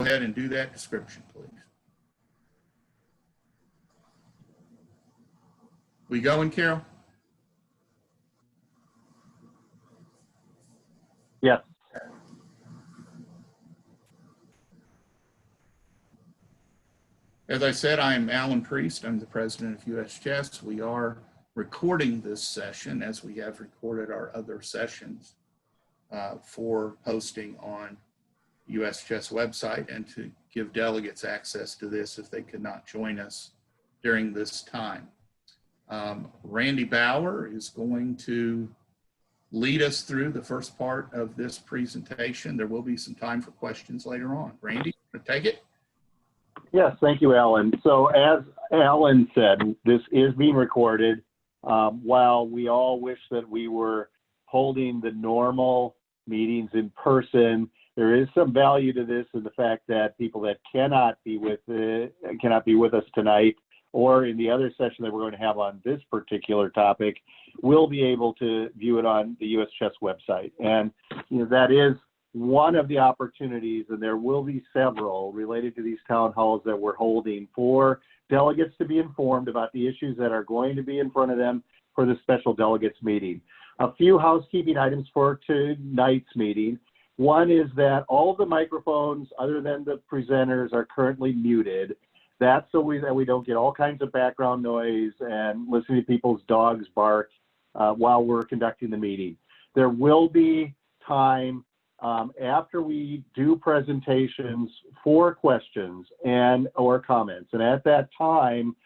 ahead and do that description, please. We going, Carol? Yes. As I said, I am Alan Priest. I'm the president of US Chess. We are recording this session as we have recorded our other sessions for posting on US Chess website and to give delegates access to this if they could not join us during this time. Randy Bauer is going to lead us through the first part of this presentation. There will be some time for questions later on. Randy, take it. Yes, thank you, Alan. So as Alan said, this is being recorded. While we all wish that we were holding the normal meetings in person, there is some value to this in the fact that people that cannot be with us tonight or in the other session that we're going to have on this particular topic will be able to view it on the US Chess website. And that is one of the opportunities, and there will be several related to these town halls that we're holding for delegates to be informed about the issues that are going to be in front of them for the special delegates meeting. A few housekeeping items for tonight's meeting. One is that all of the microphones other than the presenters are currently muted. That's so that we don't get all kinds of background noise and listening to people's dogs bark while we're conducting the meeting. There will be time after we do presentations for questions or comments. And at that time,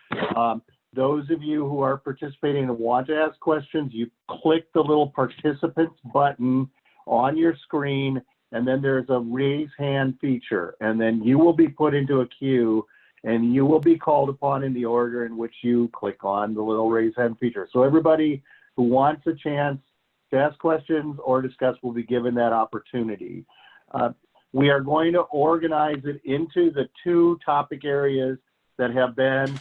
those of you who are participating and want to ask questions, you click the little participants button on your screen, and then there's a raise hand feature. And then you will be put into a queue and you will be called upon in the order in which you click on the little raise hand feature. So everybody who wants a chance to ask questions or discuss will be given that opportunity. We are going to organize it into the two topic areas that have been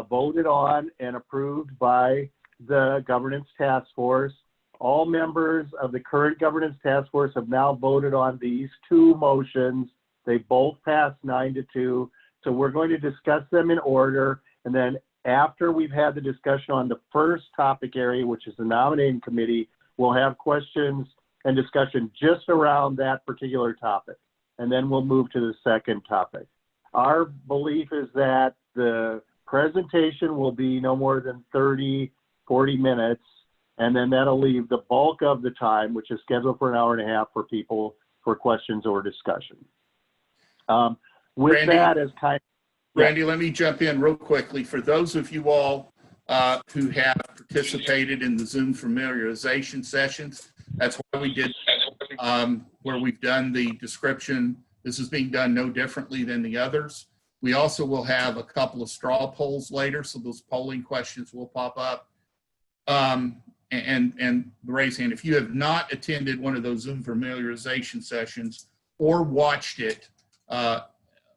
voted on and approved by the Governance Task Force. All members of the current Governance Task Force have now voted on these two motions. They both passed 9-2. So we're going to discuss them in order. And then after we've had the discussion on the first topic area, which is the Nominating Committee, we'll have questions and discussion just around that particular topic. And then we'll move to the second topic. Our belief is that the presentation will be no more than 30, 40 minutes. And then that'll leave the bulk of the time, which is scheduled for an hour and a half for people for questions or discussion. With Randy, that as kind of, Randy, let me jump in real quickly. For those of you all who have participated in the Zoom familiarization sessions, that's why we did where we've done the description. This is being done no differently than the others. We also will have a couple of straw polls later, so those polling questions will pop up. And the raise hand. If you have not attended one of those Zoom familiarization sessions or watched it,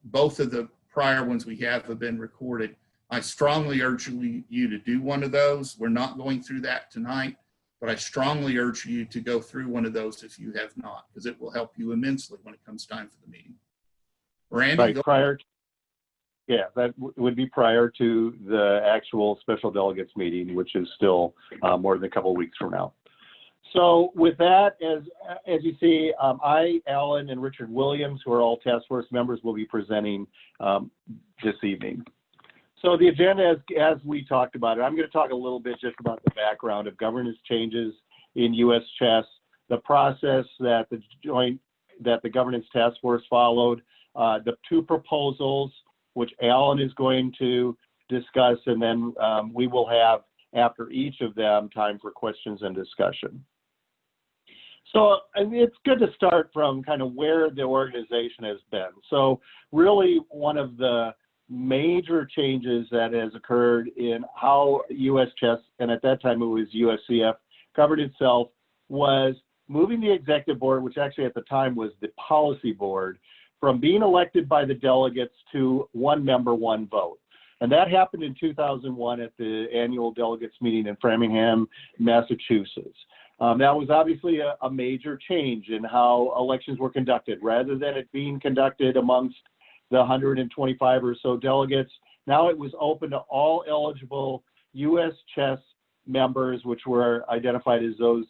both of the prior ones we have been recorded. I strongly urge you to do one of those. We're not going through that tonight, but I strongly urge you to go through one of those if you have not, because it will help you immensely when it comes time for the meeting. Randy, right, yeah, that would be prior to the actual special delegates meeting, which is still more than a couple of weeks from now. So with that, as you see, I, Alan, and Richard Williams, who are all task force members, will be presenting this evening. So the agenda, as we talked about it, I'm going to talk a little bit just about the background of governance changes in US Chess, the process that the Governance Task Force followed, the two proposals, which Alan is going to discuss, and then we will have, after each of them, time for questions and discussion. So it's good to start from kind of where the organization has been. So really one of the major changes that has occurred in how US Chess, and at that time it was USCF, governed itself was moving the executive board, which actually at the time was the policy board, from being elected by the delegates to one member, one vote. And that happened in 2001 at the annual delegates meeting in Framingham, Massachusetts. That was obviously a major change in how elections were conducted. Rather than it being conducted amongst the 125 or so delegates. Now it was open to all eligible U.S. chess members, which were identified as those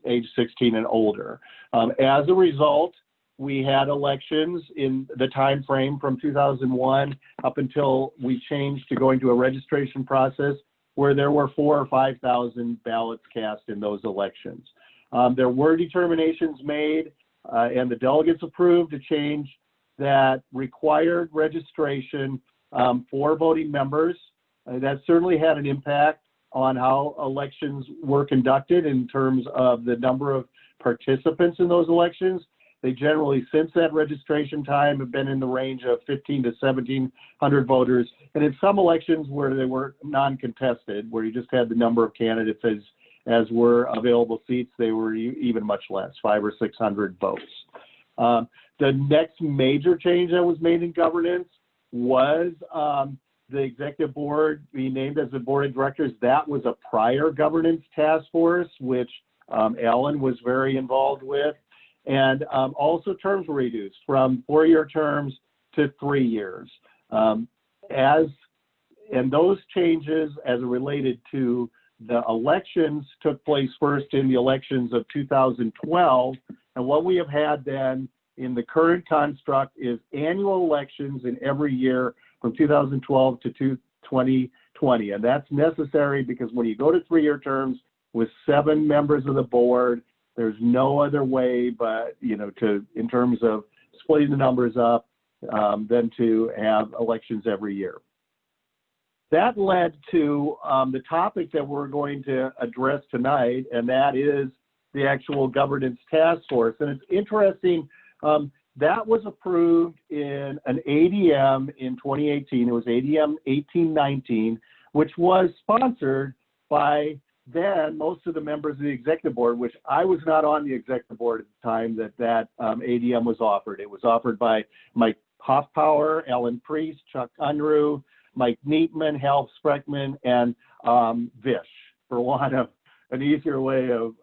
age 16 and older. As a result, we had elections in the time frame from 2001 up until we changed to going to a registration process where there were 4,000 or 5,000 ballots cast in those elections. There were determinations made and the delegates approved a change that required registration for voting members. That certainly had an impact on how elections were conducted in terms of the number of participants in those elections. They generally, since that registration time, have been in the range of 1,500 to 1,700 voters. And in some elections where they were non-contested, where you just had the number of candidates as were available seats, they were even much less, 500 or 600 votes. The next major change that was made in governance was the executive board being named as the board of directors. That was a prior governance task force, which Alan was very involved with. And also terms were reduced from 4-year terms to 3 years. And those changes as it related to the elections took place first in the elections of 2012. And what we have had then in the current construct is annual elections in every year from 2012 to 2020. And that's necessary because when you go to 3-year terms with 7 members of the board, there's no other way but, in terms of splitting the numbers up, than to have elections every year. That led to the topic that we're going to address tonight, and that is the actual governance task force. And it's interesting, that was approved in an ADM in 2018. It was ADM 1819, which was sponsored by then most of the members of the executive board, which I was not on the executive board at the time that ADM was offered. It was offered by Mike Hoffpower, Ellen Priest, Chuck Unruh, Mike Neatman, Hal Spreckman, and Vish, for want of an easier way of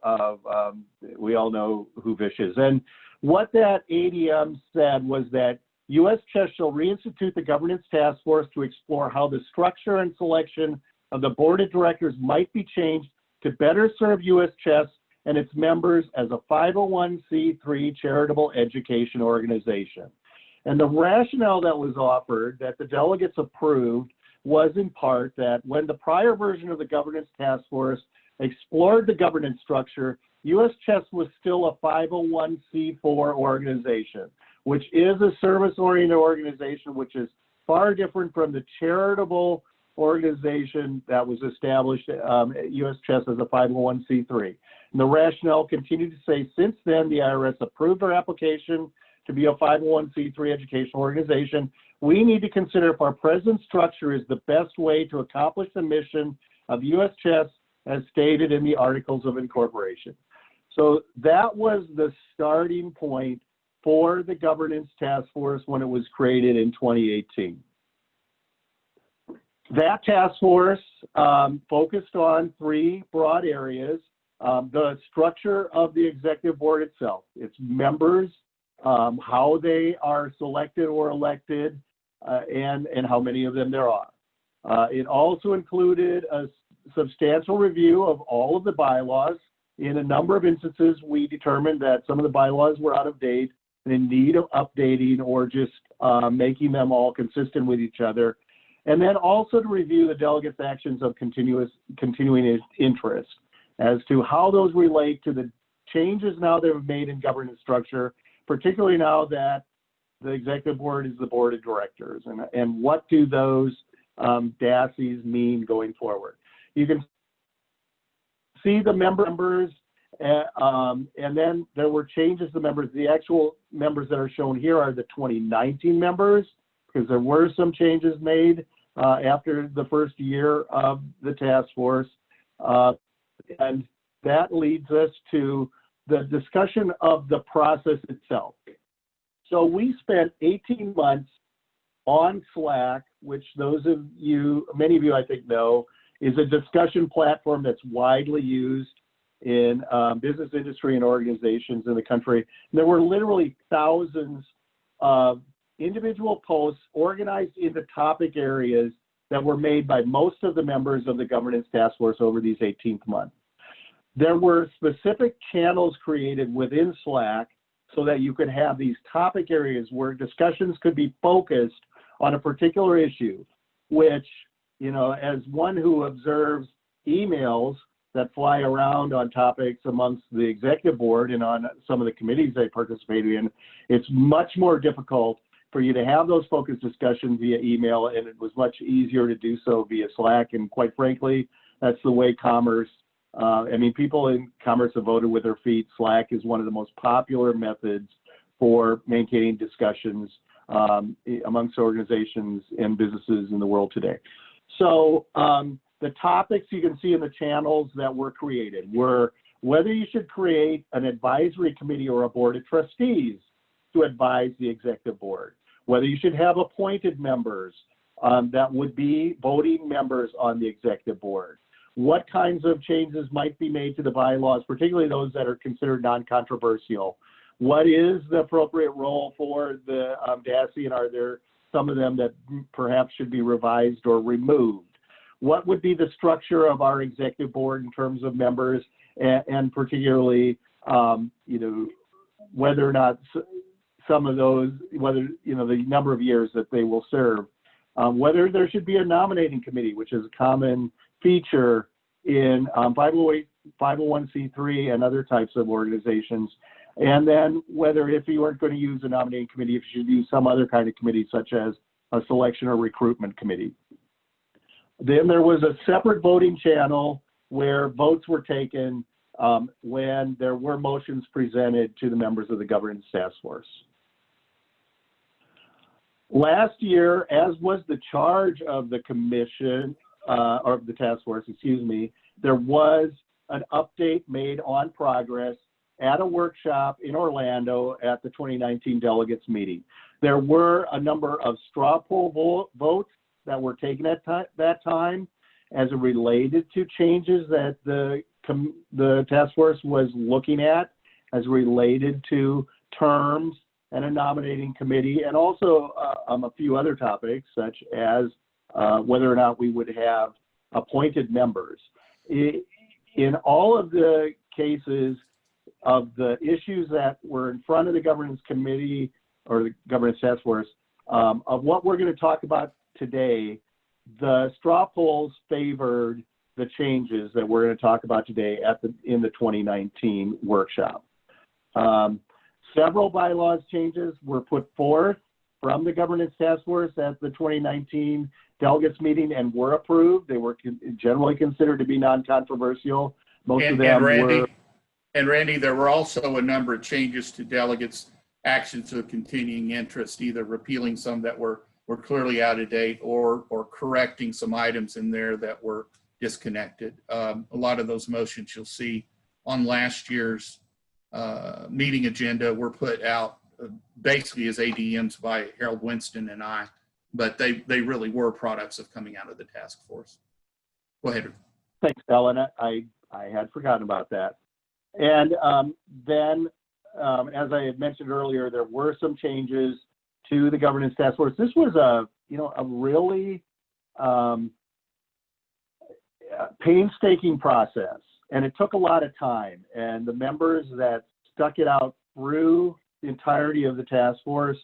we all know who Vish is. And what that ADM said was that U.S. Chess shall reinstitute the governance task force to explore how the structure and selection of the board of directors might be changed to better serve U.S. Chess and its members as a 501c3 charitable education organization. And the rationale that was offered, that the delegates approved, was in part that when the prior version of the governance task force explored the governance structure, U.S. Chess was still a 501c4 organization, which is a service-oriented organization, which is far different from the charitable organization that was established at U.S. Chess as a 501c3. And the rationale continued to say, since then, the IRS approved our application to be a 501c3 educational organization. We need to consider if our present structure is the best way to accomplish the mission of U.S. Chess as stated in the Articles of Incorporation. So that was the starting point for the governance task force when it was created in 2018. That task force focused on 3 broad areas: the structure of the executive board itself, its members, how they are selected or elected, and how many of them there are. It also included a substantial review of all of the bylaws. In a number of instances, we determined that some of the bylaws were out of date and in need of updating or just making them all consistent with each other. And then also to review the delegates' actions of continuing interest as to how those relate to the changes now that have made in governance structure, particularly now that the executive board is the board of directors, and what do those DASIs mean going forward. You can see the members, and then there were changes to members. The actual members that are shown here are the 2019 members, because there were some changes made after the first year of the task force. And that leads us to the discussion of the process itself. So we spent 18 months on Slack, which many of you I think know, is a discussion platform that's widely used in business industry and organizations in the country. And there were literally thousands of individual posts organized into topic areas that were made by most of the members of the governance task force over these 18th months. There were specific channels created within Slack so that you could have these topic areas where discussions could be focused on a particular issue, which, you know, as one who observes emails that fly around on topics amongst the executive board and on some of the committees they participate in, it's much more difficult for you to have those focused discussions via email, and it was much easier to do so via Slack. And quite frankly, that's the way commerce, people in commerce have voted with their feet. Slack is one of the most popular methods for maintaining discussions amongst organizations and businesses in the world today. So the topics you can see in the channels that were created were whether you should create an advisory committee or a board of trustees to advise the executive board, whether you should have appointed members that would be voting members on the executive board, what kinds of changes might be made to the bylaws, particularly those that are considered non-controversial, what is the appropriate role for the DASI, and are there some of them that perhaps should be revised or removed? What would be the structure of our executive board in terms of members, and particularly, whether or not some of those, whether, the number of years that they will serve, whether there should be a nominating committee, which is a common feature in 501c3 and other types of organizations, and then whether, if you aren't going to use a nominating committee, if you should use some other kind of committee, such as a selection or recruitment committee. Then there was a separate voting channel where votes were taken when there were motions presented to the members of the governance task force. Last year, as was the charge of the commission, or the task force, there was an update made on progress at a workshop in Orlando at the 2019 delegates meeting. There were a number of straw poll votes that were taken at that time as it related to changes that the task force was looking at, as related to terms and a nominating committee, and also a few other topics, such as whether or not we would have appointed members. In all of the cases of the issues that were in front of the governance committee or the governance task force, of what we're going to talk about today, the straw polls favored the changes that we're going to talk about today in the 2019 workshop. Several bylaws changes were put forth from the governance task force at the 2019 delegates meeting and were approved. They were generally considered to be non-controversial. Most of them were. And Randy, there were also a number of changes to delegates' actions of continuing interest, either repealing some that were clearly out of date or correcting some items in there that were disconnected. A lot of those motions you'll see on last year's meeting agenda were put out basically as ADMs by Harold Winston and I, but they really were products of coming out of the task force. Go ahead. Thanks, Ellen. I had forgotten about that. And then, as I had mentioned earlier, there were some changes to the governance task force. This was a really painstaking process, and it took a lot of time. And the members that stuck it out through the entirety of the task force,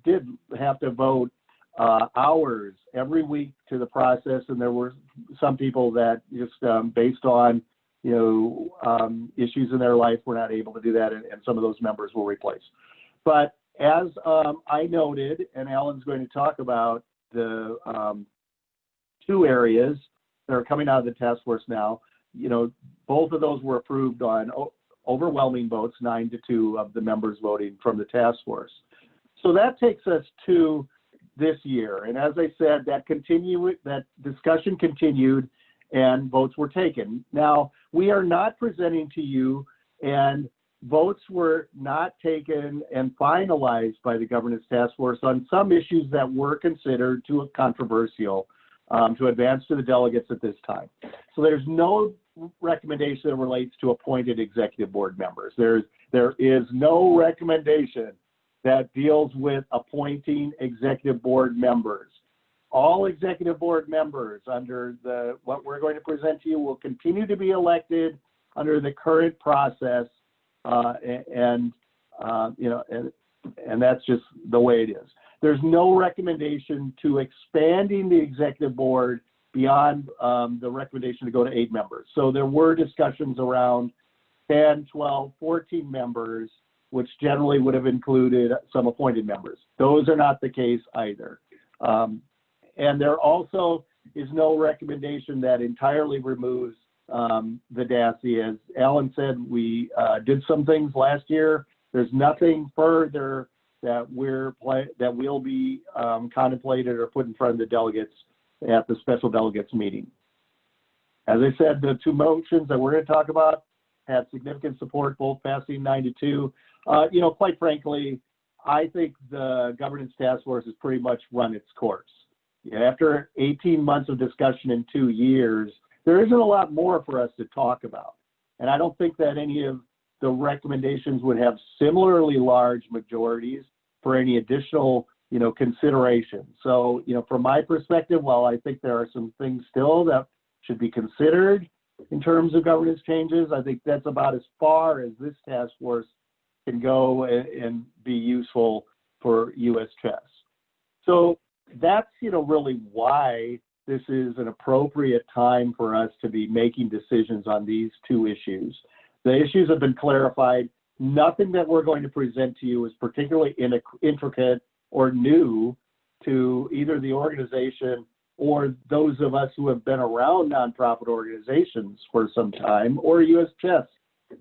did have to vote hours every week to the process. And there were some people that just based on issues in their life were not able to do that, and some of those members were replaced. But as I noted, and Alan's going to talk about the two areas that are coming out of the task force now, both of those were approved on overwhelming votes, 9-2 of the members voting from the task force. So that takes us to this year. And as I said, that discussion continued and votes were taken. Now, we are not presenting to you, and votes were not taken and finalized by the governance task force on some issues that were considered too controversial to advance to the delegates at this time. So there's no recommendation that relates to appointed executive board members. There is no recommendation that deals with appointing executive board members. All executive board members under what we're going to present to you will continue to be elected under the current process, and that's just the way it is. There's no recommendation to expanding the executive board beyond the recommendation to go to 8 members. So there were discussions around 10, 12, 14 members, which generally would have included some appointed members. Those are not the case either. And there also is no recommendation that entirely removes the DASI. As Alan said, we did some things last year. There's nothing further that will be contemplated or put in front of the delegates at the special delegates meeting. As I said, the 2 motions that we're going to talk about had significant support, both passing 9-2. Quite frankly, I think the governance task force has pretty much run its course. After 18 months of discussion in 2 years, there isn't a lot more for us to talk about. And I don't think that any of the recommendations would have similarly large majorities for any additional, consideration. So, from my perspective, while I think there are some things still that should be considered in terms of governance changes, I think that's about as far as this task force can go and be useful for US chess. So that's, really why this is an appropriate time for us to be making decisions on these 2 issues. The issues have been clarified. Nothing that we're going to present to you is particularly intricate or new to either the organization or those of us who have been around nonprofit organizations for some time, or US chess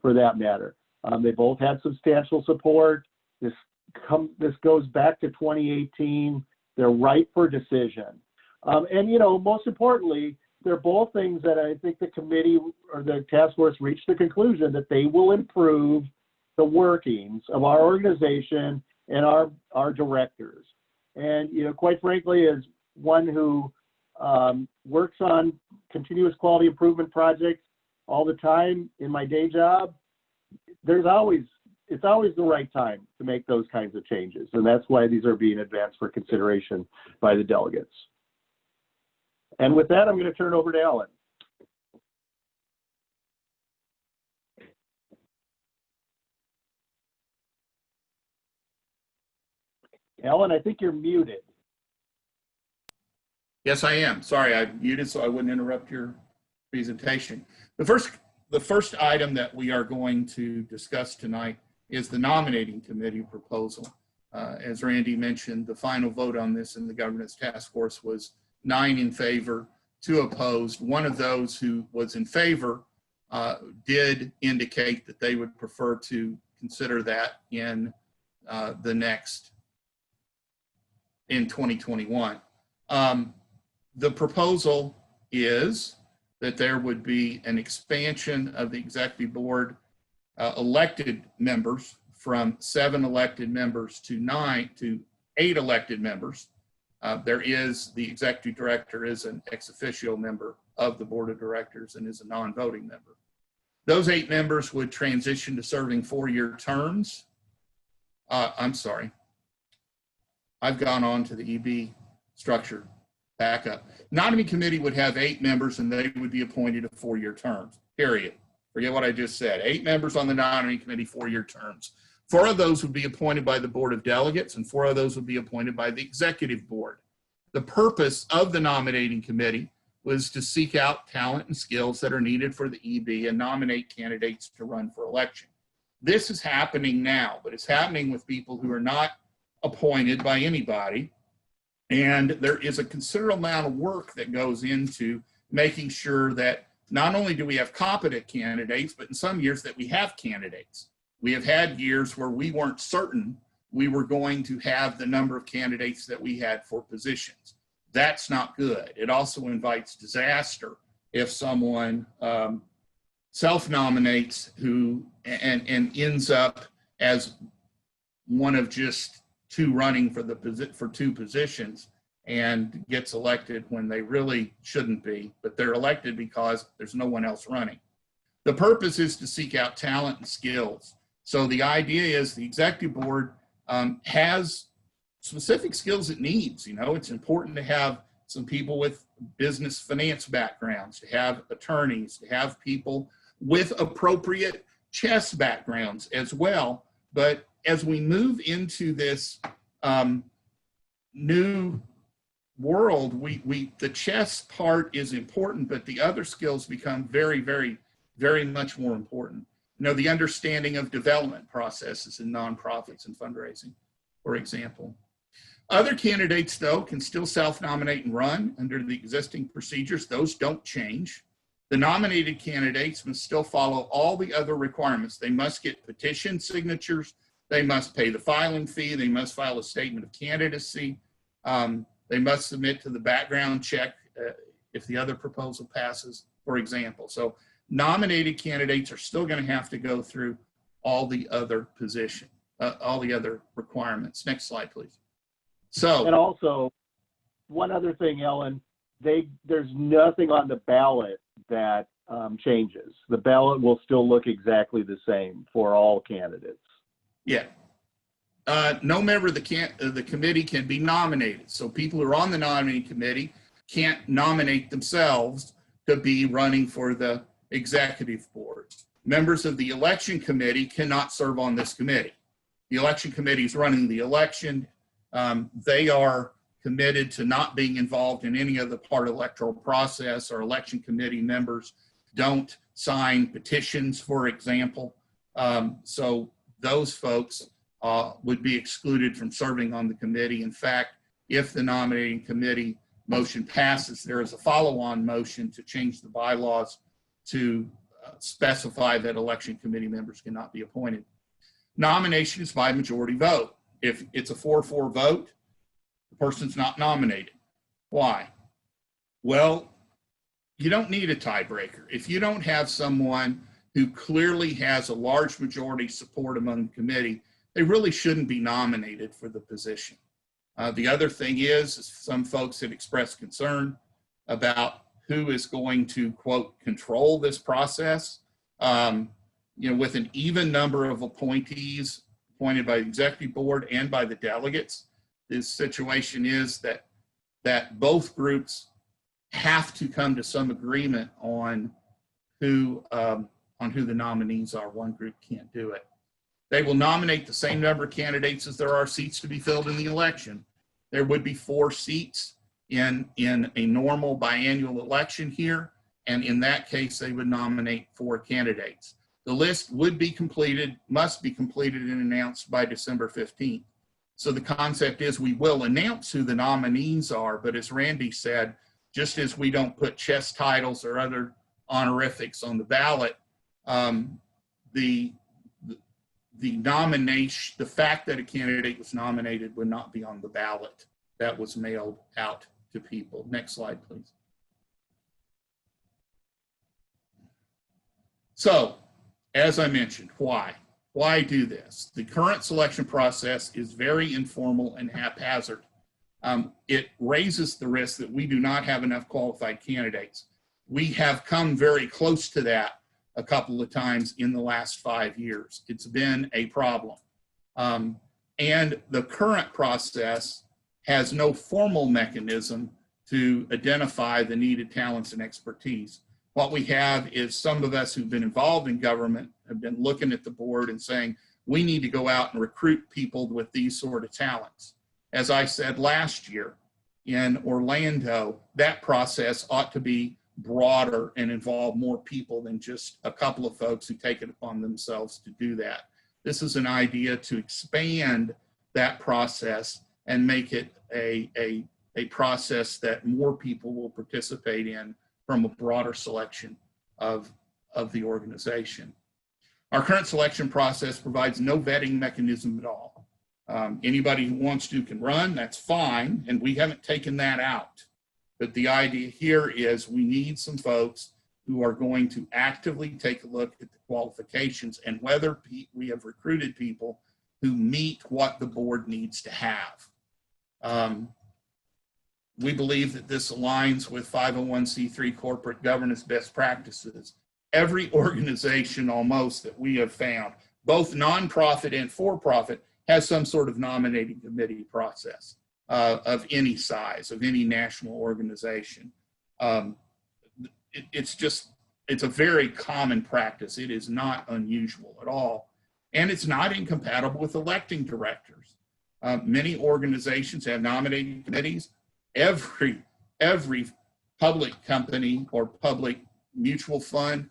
for that matter. They both had substantial support. This goes back to 2018. They're ripe for decision. And most importantly, they're both things that I think the committee or the task force reached the conclusion that they will improve the workings of our organization and our directors. And, quite frankly, as one who works on continuous quality improvement projects all the time in my day job, it's always the right time to make those kinds of changes. And that's why these are being advanced for consideration by the delegates. And with that, I'm going to turn it over to Ellen. Ellen, I think you're muted. Yes, I am. Sorry, I muted so I wouldn't interrupt your presentation. The first item that we are going to discuss tonight is the nominating committee proposal. As Randy mentioned, the final vote on this in the governance task force was 9 in favor, 2 opposed. One of those who was in favor did indicate that they would prefer to consider that in in 2021. The proposal is that there would be an expansion of the executive board elected members from 7 elected members to 8 elected members. The executive director is an ex officio member of the board of directors and is a non-voting member. Those 8 members would transition to serving 4-year terms. I'm sorry. I've gone on to the EB structure backup. Nominating committee would have 8 members and they would be appointed to 4-year terms, period. Forget what I just said. 8 members on the nominating committee, 4-year terms. 4 of those would be appointed by the board of delegates and 4 of those would be appointed by the executive board. The purpose of the nominating committee was to seek out talent and skills that are needed for the EB and nominate candidates to run for election. This is happening now, but it's happening with people who are not appointed by anybody. And there is a considerable amount of work that goes into making sure that not only do we have competent candidates, but in some years that we have candidates. We have had years where we weren't certain we were going to have the number of candidates that we had for positions. That's not good. It also invites disaster if someone self-nominates and ends up as one of just 2 running for 2 positions and gets elected when they really shouldn't be, but they're elected because there's no one else running. The purpose is to seek out talent and skills. So the idea is the executive board has specific skills it needs. You know, it's important to have some people with business finance backgrounds, to have attorneys, to have people with appropriate chess backgrounds as well. But as we move into this new world, the chess part is important, but the other skills become very, very, very much more important. You know, the understanding of development processes in nonprofits and fundraising, for example. Other candidates, though, can still self-nominate and run under the existing procedures. Those don't change. The nominated candidates must still follow all the other requirements. They must get petition signatures. They must pay the filing fee. They must file a statement of candidacy. They must submit to the background check if the other proposal passes, for example. So nominated candidates are still going to have to go through all the other all the other requirements. Next slide, please. So, and also, one other thing, Ellen, there's nothing on the ballot that changes. The ballot will still look exactly the same for all candidates. Yeah. No member of the committee can be nominated. So people who are on the nominating committee can't nominate themselves to be running for the executive board. Members of the election committee cannot serve on this committee. The election committee is running the election. They are committed to not being involved in any other part of the electoral process. Or election committee members don't sign petitions, for example. So those folks would be excluded from serving on the committee. In fact, if the nominating committee motion passes, there is a follow-on motion to change the bylaws to specify that election committee members cannot be appointed. Nomination is by majority vote. If it's a 4-4 vote, the person's not nominated. Why? Well, you don't need a tiebreaker. If you don't have someone who clearly has a large majority support among the committee, they really shouldn't be nominated for the position. The other thing is some folks have expressed concern about who is going to, quote, control this process. You know, with an even number of appointees appointed by the executive board and by the delegates, this situation is that both groups have to come to some agreement on who the nominees are. One group can't do it. They will nominate the same number of candidates as there are seats to be filled in the election. There would be 4 seats in a normal biannual election here, and in that case, they would nominate 4 candidates. The list would be completed, must be completed and announced by December 15th. So the concept is we will announce who the nominees are, but as Randy said, just as we don't put chess titles or other honorifics on the ballot, the nomination, the fact that a candidate was nominated would not be on the ballot that was mailed out to people. Next slide, please. So, as I mentioned, why? Why do this? The current selection process is very informal and haphazard. It raises the risk that we do not have enough qualified candidates. We have come very close to that a couple of times in the last 5 years. It's been a problem. And the current process has no formal mechanism to identify the needed talents and expertise. What we have is some of us who've been involved in government have been looking at the board and saying, we need to go out and recruit people with these sort of talents. As I said last year in Orlando, that process ought to be broader and involve more people than just a couple of folks who take it upon themselves to do that. This is an idea to expand that process and make it a process that more people will participate in from a broader selection of the organization. Our current selection process provides no vetting mechanism at all. Anybody who wants to can run, that's fine, and we haven't taken that out. But the idea here is we need some folks who are going to actively take a look at the qualifications and whether we have recruited people who meet what the board needs to have. We believe that this aligns with 501c3 corporate governance best practices. Every organization almost that we have found, both nonprofit and for-profit, has some sort of nominating committee process of any size, of any national organization. It's a very common practice. It is not unusual at all. And it's not incompatible with electing directors. Many organizations have nominating committees. Every public company or public mutual fund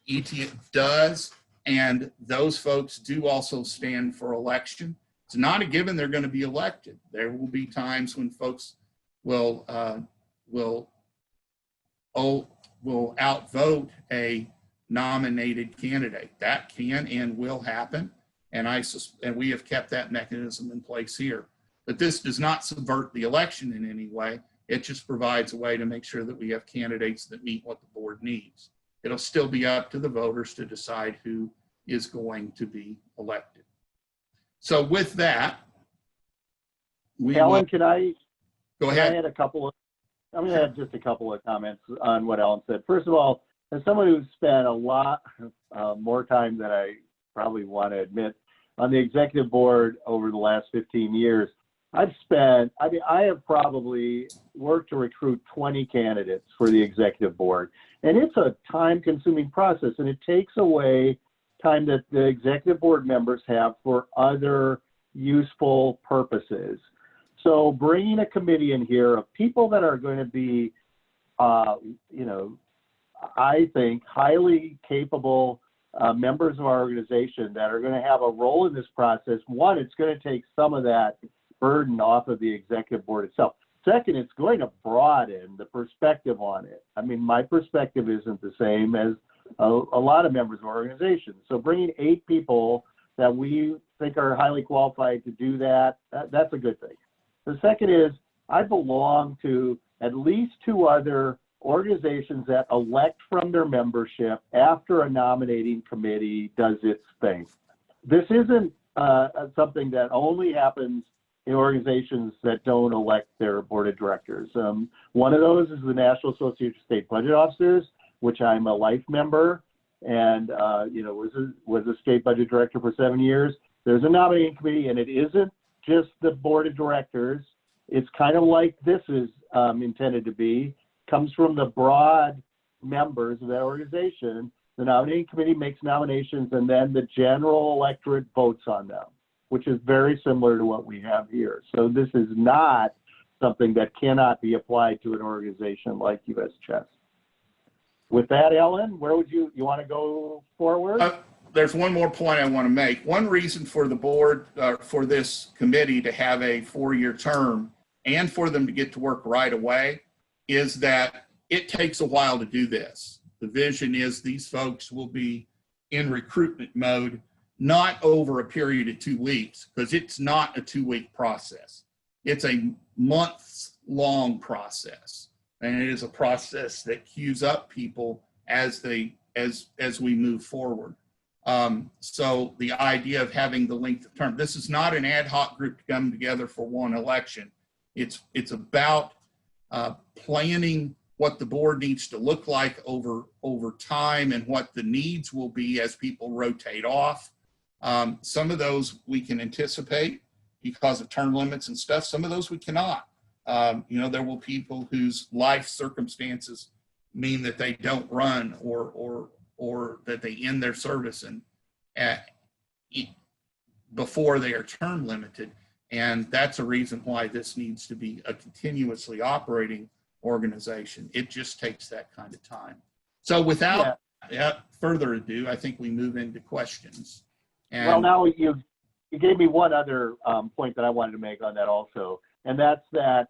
ETF does, and those folks do also stand for election. It's not a given they're going to be elected. There will be times when folks will outvote a nominated candidate. That can and will happen, and we have kept that mechanism in place here. But this does not subvert the election in any way. It just provides a way to make sure that we have candidates that meet what the board needs. It'll still be up to the voters to decide who is going to be elected. So with that, Alan, can I go ahead. I'm going to add just a couple of comments on what Alan said. First of all, as someone who's spent a lot more time than I probably want to admit on the executive board over the last 15 years, I have probably worked to recruit 20 candidates for the executive board. And it's a time-consuming process, and it takes away time that the executive board members have for other useful purposes. So bringing a committee in here of people that are going to be, I think, highly capable members of our organization that are going to have a role in this process. One, it's going to take some of that burden off of the executive board itself. Second, it's going to broaden the perspective on it. I mean, my perspective isn't the same as a lot of members of our organization. So bringing 8 people that we think are highly qualified to do that's a good thing. The second is I belong to at least 2 other organizations that elect from their membership after a nominating committee does its thing. This isn't something that only happens in organizations that don't elect their board of directors. One of those is the National Association of State Budget Officers, which I'm a life member and was a state budget director for 7 years. There's a nominating committee, and it isn't just the board of directors. It's kind of like this is intended to be, comes from the broad members of that organization. The nominating committee makes nominations, and then the general electorate votes on them, which is very similar to what we have here. So this is not something that cannot be applied to an organization like US Chess. With that, Ellen, where would you want to go forward? There's one more point I want to make. One reason for the board, for this committee to have a 4-year term and for them to get to work right away is that it takes a while to do this. The vision is these folks will be in recruitment mode, not over a period of 2 weeks, because it's not a 2-week process. It's a months-long process, and it is a process that queues up people as we move forward. So the idea of having the length of term, this is not an ad hoc group to come together for one election. It's about planning what the board needs to look like over time and what the needs will be as people rotate off. Some of those we can anticipate because of term limits and stuff. Some of those we cannot. There will be people whose life circumstances mean that they don't run or that they end their service before they are term limited. And that's a reason why this needs to be a continuously operating organization. It just takes that kind of time. So without further ado, I think we move into questions. And well, now you gave me one other point that I wanted to make on that also, and that's that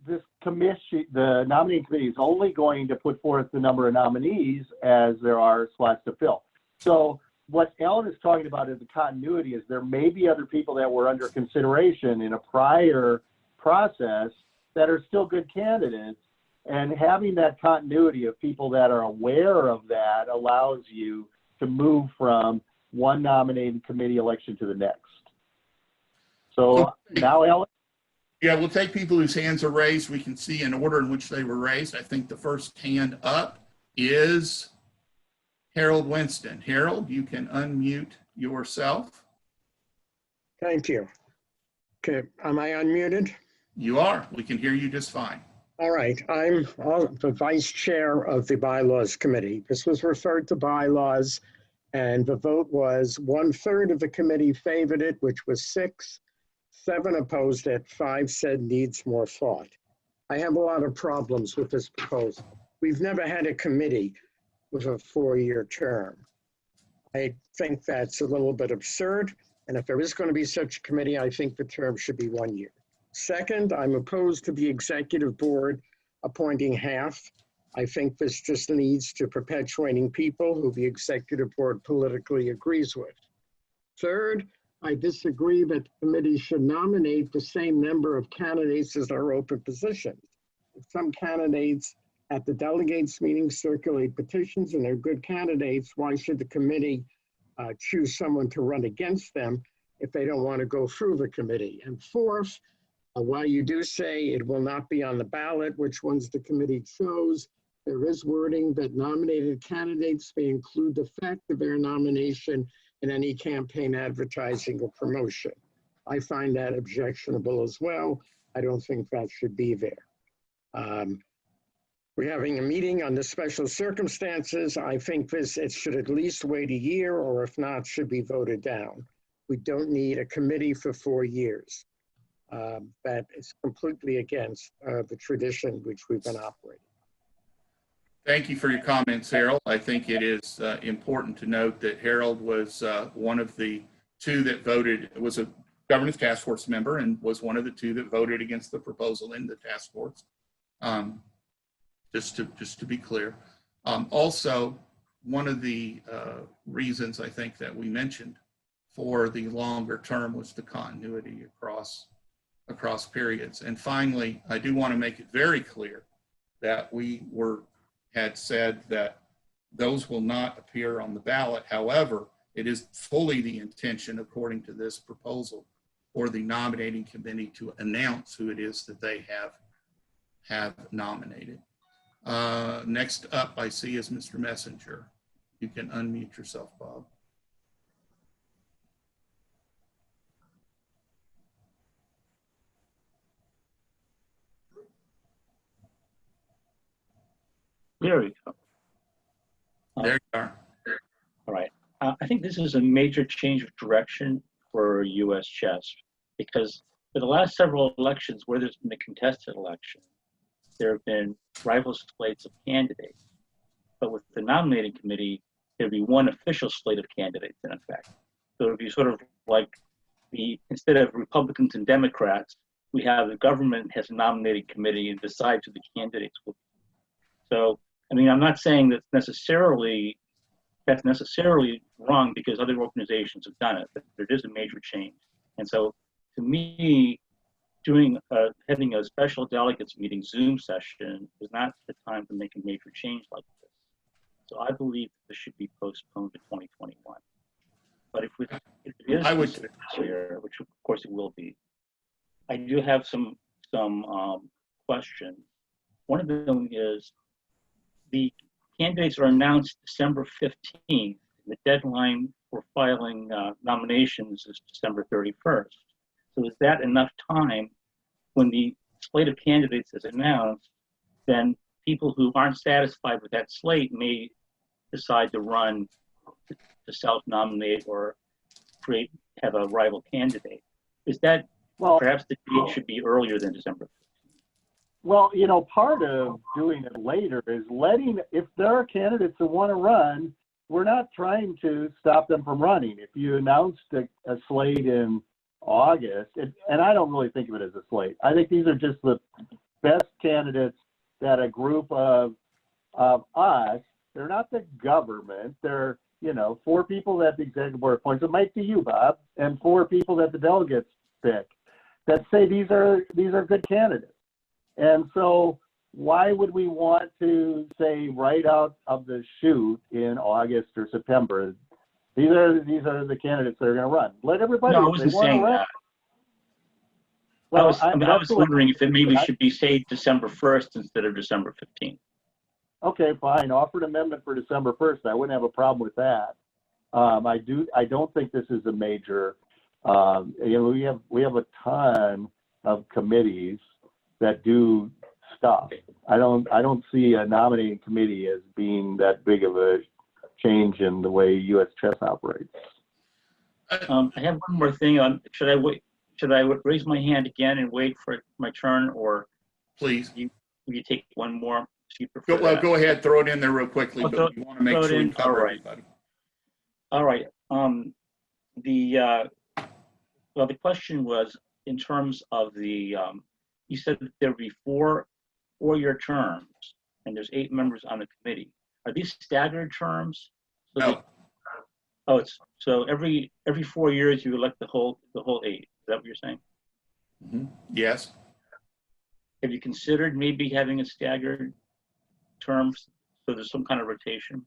this committee, the nominating committee, is only going to put forth the number of nominees as there are slots to fill. So what Ellen is talking about is the continuity is there may be other people that were under consideration in a prior process that are still good candidates, and having that continuity of people that are aware of that allows you to move from one nominating committee election to the next. So now, Ellen? Yeah, we'll take people whose hands are raised. We can see in order in which they were raised. I think the first hand up is Harold Winston. Harold, you can unmute yourself. Thank you. Okay, am I unmuted? You are. We can hear you just fine. All right, I'm the vice chair of the bylaws committee. This was referred to bylaws, and the vote was 1/3 of the committee favored it, which was 6, 7 opposed it, 5 said needs more thought. I have a lot of problems with this proposal. We've never had a committee with a 4-year term. I think that's a little bit absurd, and if there is going to be such a committee, I think the term should be 1 year. Second, I'm opposed to the executive board appointing half. I think this just leads to perpetuating people who the executive board politically agrees with. Third, I disagree that the committee should nominate the same number of candidates as our open positions. If some candidates at the delegates meeting circulate petitions and they're good candidates, why should the committee choose someone to run against them if they don't want to go through the committee? And fourth, while you do say it will not be on the ballot, which ones the committee chose, there is wording that nominated candidates may include the fact of their nomination in any campaign advertising or promotion. I find that objectionable as well. I don't think that should be there. We're having a meeting on the special circumstances. I think it should at least wait a year, or if not, should be voted down. We don't need a committee for 4 years. That is completely against the tradition which we've been operating. Thank you for your comments, Harold. I think it is important to note that Harold was one of the 2 that voted, was a governance task force member and was one of the 2 that voted against the proposal in the task force. Just to be clear. Also, one of the reasons I think that we mentioned for the longer term was the continuity across periods. And finally, I do want to make it very clear that we had said that those will not appear on the ballot. However, it is fully the intention, according to this proposal, for the nominating committee to announce who it is that they have nominated. Next up I see is Mr. Messenger. You can unmute yourself, Bob. There we go. There you are. All right. I think this is a major change of direction for U.S. chess, because for the last several elections where there's been a contested election, there have been rival slates of candidates. But with the nominating committee, there'd be one official slate of candidates in effect. So it'd be sort of like instead of Republicans and Democrats, we have the government has a nominating committee and decides who the candidates will be. So, I mean, I'm not saying that's necessarily wrong because other organizations have done it, but there is a major change. And so, to me, having a special delegates meeting Zoom session is not the time to make a major change like this. So I believe this should be postponed to 2021. But if it is considered this year, which of course it will be, I do have some questions. One of them is the candidates are announced December 15th. The deadline for filing nominations is December 31st. So is that enough time when the slate of candidates is announced, then people who aren't satisfied with that slate may decide to run to self-nominate or have a rival candidate. Is that, perhaps the date should be earlier than December 15th? Well, you know, part of doing it later is if there are candidates that want to run, we're not trying to stop them from running. If you announced a slate in August, and I don't really think of it as a slate. I think these are just the best candidates that a group of us, they're not the government, they're, 4 people that the executive board appoints. It might be you, Bob, and 4 people that the delegates pick that say these are good candidates. And so why would we want to say right out of the chute in August or September, these are the candidates that are going to run? Let everybody. No, I wasn't saying that. Well, I was wondering if it maybe should be, say, December 1st instead of December 15th. Okay, fine. Offer an amendment for December 1st. I wouldn't have a problem with that. I don't think this is a major We have a ton of committees that do stuff. I don't see a nominating committee as being that big of a change in the way U.S. chess operates. I have one more thing on. Should I wait? Should I raise my hand again and wait for my turn, or Please. will you take one more? So you Go ahead, throw it in there real quickly, but we want to make sure we cover everybody. All right. Well, the question was in terms of the. You said that there would be four-year terms, and there's 8 members on the committee. Are these staggered terms? So No. So every 4 years you elect the whole 8. Is that what you're saying? Mm-hmm. Yes. Have you considered maybe having a staggered terms so there's some kind of rotation?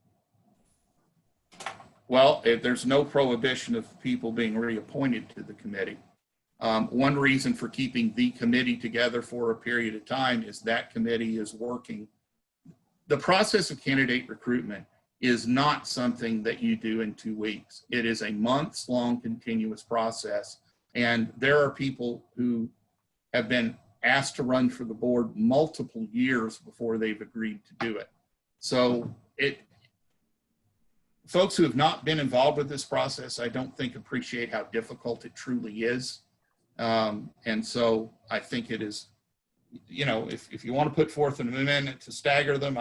Well, if there's no prohibition of people being reappointed to the committee. One reason for keeping the committee together for a period of time is that committee is working. The process of candidate recruitment is not something that you do in 2 weeks. It is a months-long continuous process. And there are people who have been asked to run for the board multiple years before they've agreed to do it. So folks who have not been involved with this process, I don't think appreciate how difficult it truly is. And so I think it is, if you want to put forth an amendment to stagger them,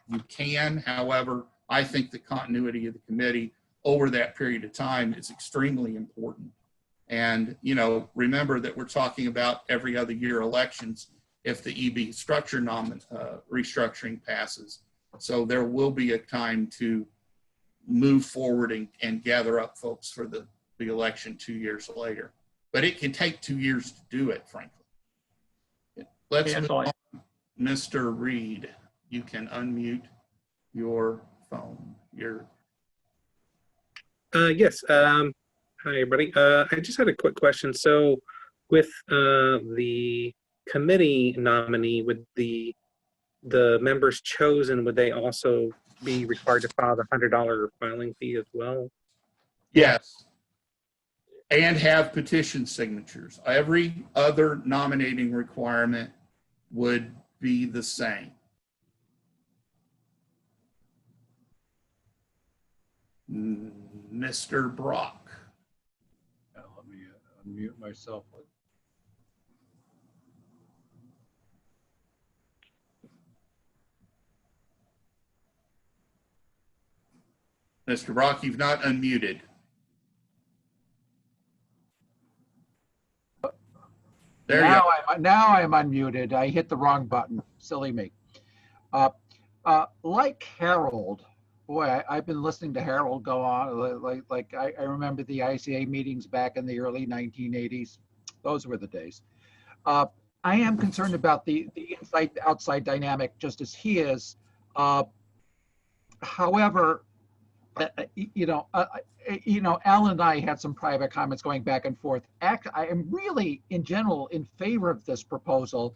you can. However, I think the continuity of the committee over that period of time is extremely important. And, remember that we're talking about every other year elections if the EB structure restructuring passes. So there will be a time to move forward and gather up folks for the election 2 years later. But it can take 2 years to do it, frankly. Let's move on. Mr. Reed, you can unmute your phone. Yes. Hi, everybody. I just had a quick question. So with the committee nominee, would the members chosen, would they also be required to file the $100 filing fee as well? Yes. And have petition signatures. Every other nominating requirement would be the same. Mr. Brock. Let me unmute myself. Mr. Brock, you've not unmuted. There you go. Now I'm unmuted. I hit the wrong button. Silly me. Like Harold, boy, I've been listening to Harold go on. Like I remember the ICA meetings back in the early 1980s. Those were the days. I am concerned about the inside-outside dynamic, just as he is. However, Alan and I had some private comments going back and forth. I am really, in general, in favor of this proposal.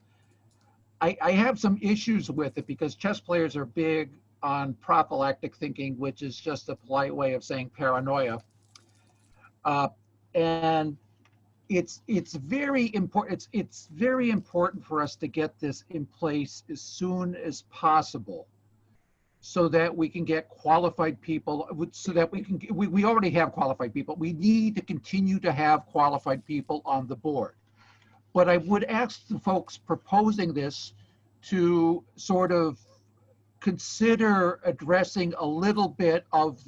I have some issues with it because chess players are big on prophylactic thinking, which is just a polite way of saying paranoia. And it's very important. It's very important for us to get this in place as soon as possible, so that we can get qualified people, so that we already have qualified people. We need to continue to have qualified people on the board. But I would ask the folks proposing this to sort of consider addressing a little bit of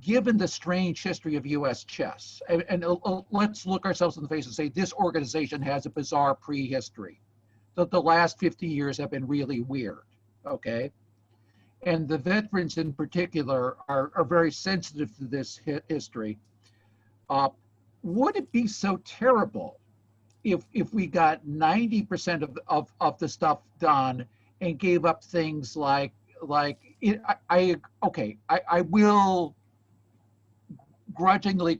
given the strange history of US chess, and let's look ourselves in the face and say this organization has a bizarre prehistory. The last 50 years have been really weird. Okay, and the veterans in particular are very sensitive to this history. Would it be so terrible if we got 90% of the stuff done and gave up things I will grudgingly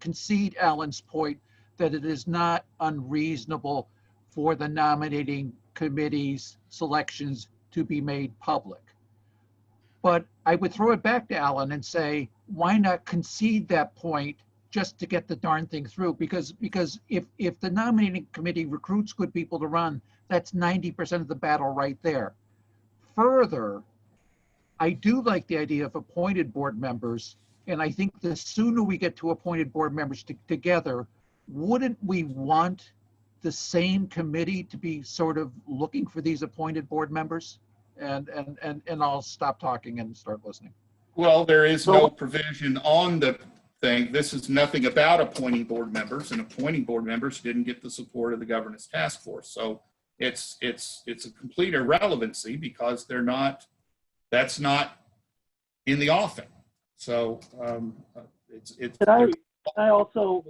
concede Alan's point that it is not unreasonable for the nominating committee's selections to be made public. But I would throw it back to Alan and say, why not concede that point just to get the darn thing through, because if the nominating committee recruits good people to run, that's 90% of the battle right there. Further, I do like the idea of appointed board members, and I think the sooner we get to appointed board members together, wouldn't we want the same committee to be sort of looking for these appointed board members? And I'll stop talking and start listening. Well, there is no provision on the thing. This is nothing about appointing board members, and appointing board members didn't get the support of the governance task force. So it's a complete irrelevancy because that's not in the offing. So it's I also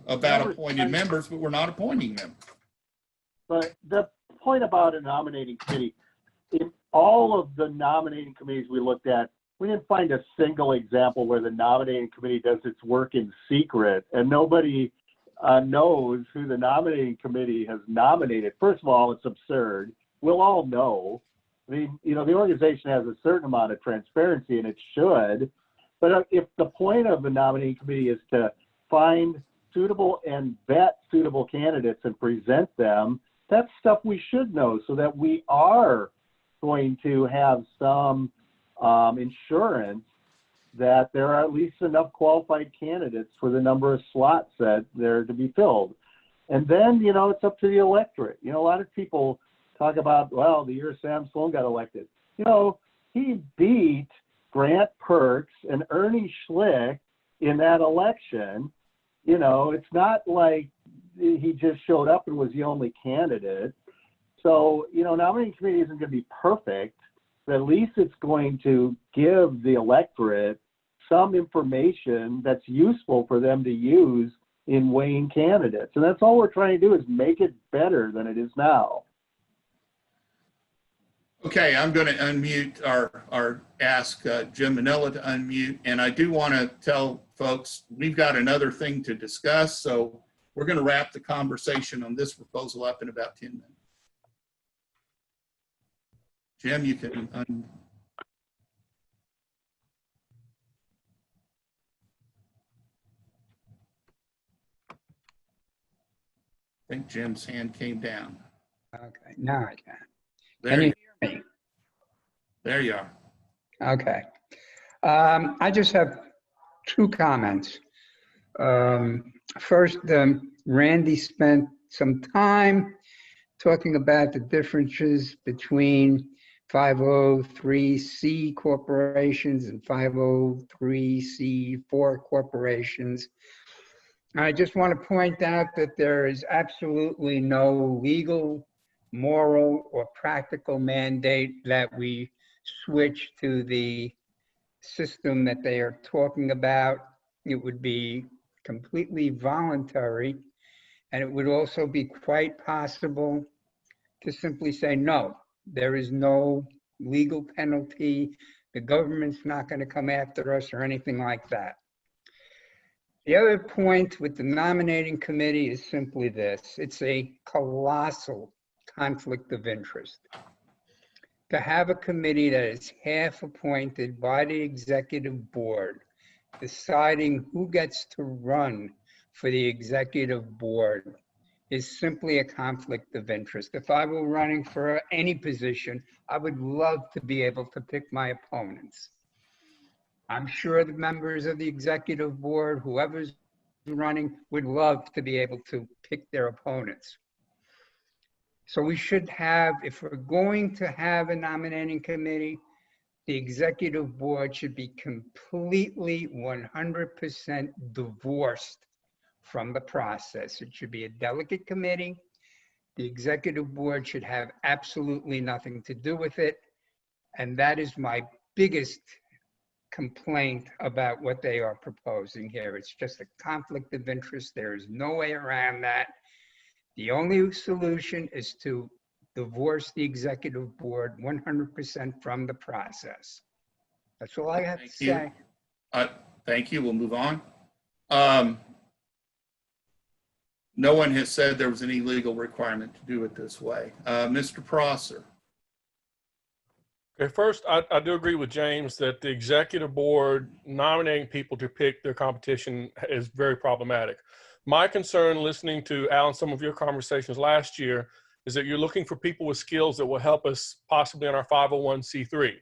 about appointed members, but we're not appointing them. But the point about a nominating committee, in all of the nominating committees we looked at, we didn't find a single example where the nominating committee does its work in secret and nobody knows who the nominating committee has nominated. First of all, it's absurd. We'll all know. I mean, you know, the organization has a certain amount of transparency, and it should. But if the point of the nominating committee is to find suitable and vet suitable candidates and present them, that's stuff we should know so that we are going to have some insurance that there are at least enough qualified candidates for the number of slots that they're to be filled. And then, you know, it's up to the electorate. You know, a lot of people talk about, well, the year Sam Sloan got elected. You know, he beat Grant Perks and Ernie Schlick in that election. You know, it's not like he just showed up and was the only candidate. So, you know, nominating committee isn't going to be perfect, but at least it's going to give the electorate some information that's useful for them to use in weighing candidates. And that's all we're trying to do, is make it better than it is now. Okay, I'm going to unmute or ask Jim Manila to unmute. And I do want to tell folks, we've got another thing to discuss. So we're going to wrap the conversation on this proposal up in about 10 minutes. Jim, you can I think Jim's hand came down. Okay, now I can. There Can you, you hear me? there you are. Okay. I just have two comments. First, Randy spent some time talking about the differences between 503C corporations and 503C4 corporations. I just want to point out that there is absolutely no legal, moral, or practical mandate that we switch to the system that they are talking about. It would be completely voluntary, and it would also be quite possible to simply say, no, there is no legal penalty. The government's not going to come after us or anything like that. The other point with the nominating committee is simply this: it's a colossal conflict of interest. To have a committee that is half appointed by the executive board, deciding who gets to run for the executive board, is simply a conflict of interest. If I were running for any position, I would love to be able to pick my opponents. I'm sure the members of the executive board, whoever's running, would love to be able to pick their opponents. So we should have, if we're going to have a nominating committee, the executive board should be completely 100% divorced from the process. It should be a delegate committee. The executive board should have absolutely nothing to do with it. And that is my biggest complaint about what they are proposing here. It's just a conflict of interest. There is no way around that. The only solution is to divorce the executive board 100% from the process. That's all I have to say. Thank you. We'll move on. No one has said there was any legal requirement to do it this way. Mr. Prosser. At first, I do agree with James that the executive board nominating people to pick their competition is very problematic. My concern listening to Alan, some of your conversations last year, is that you're looking for people with skills that will help us possibly in our 501c3.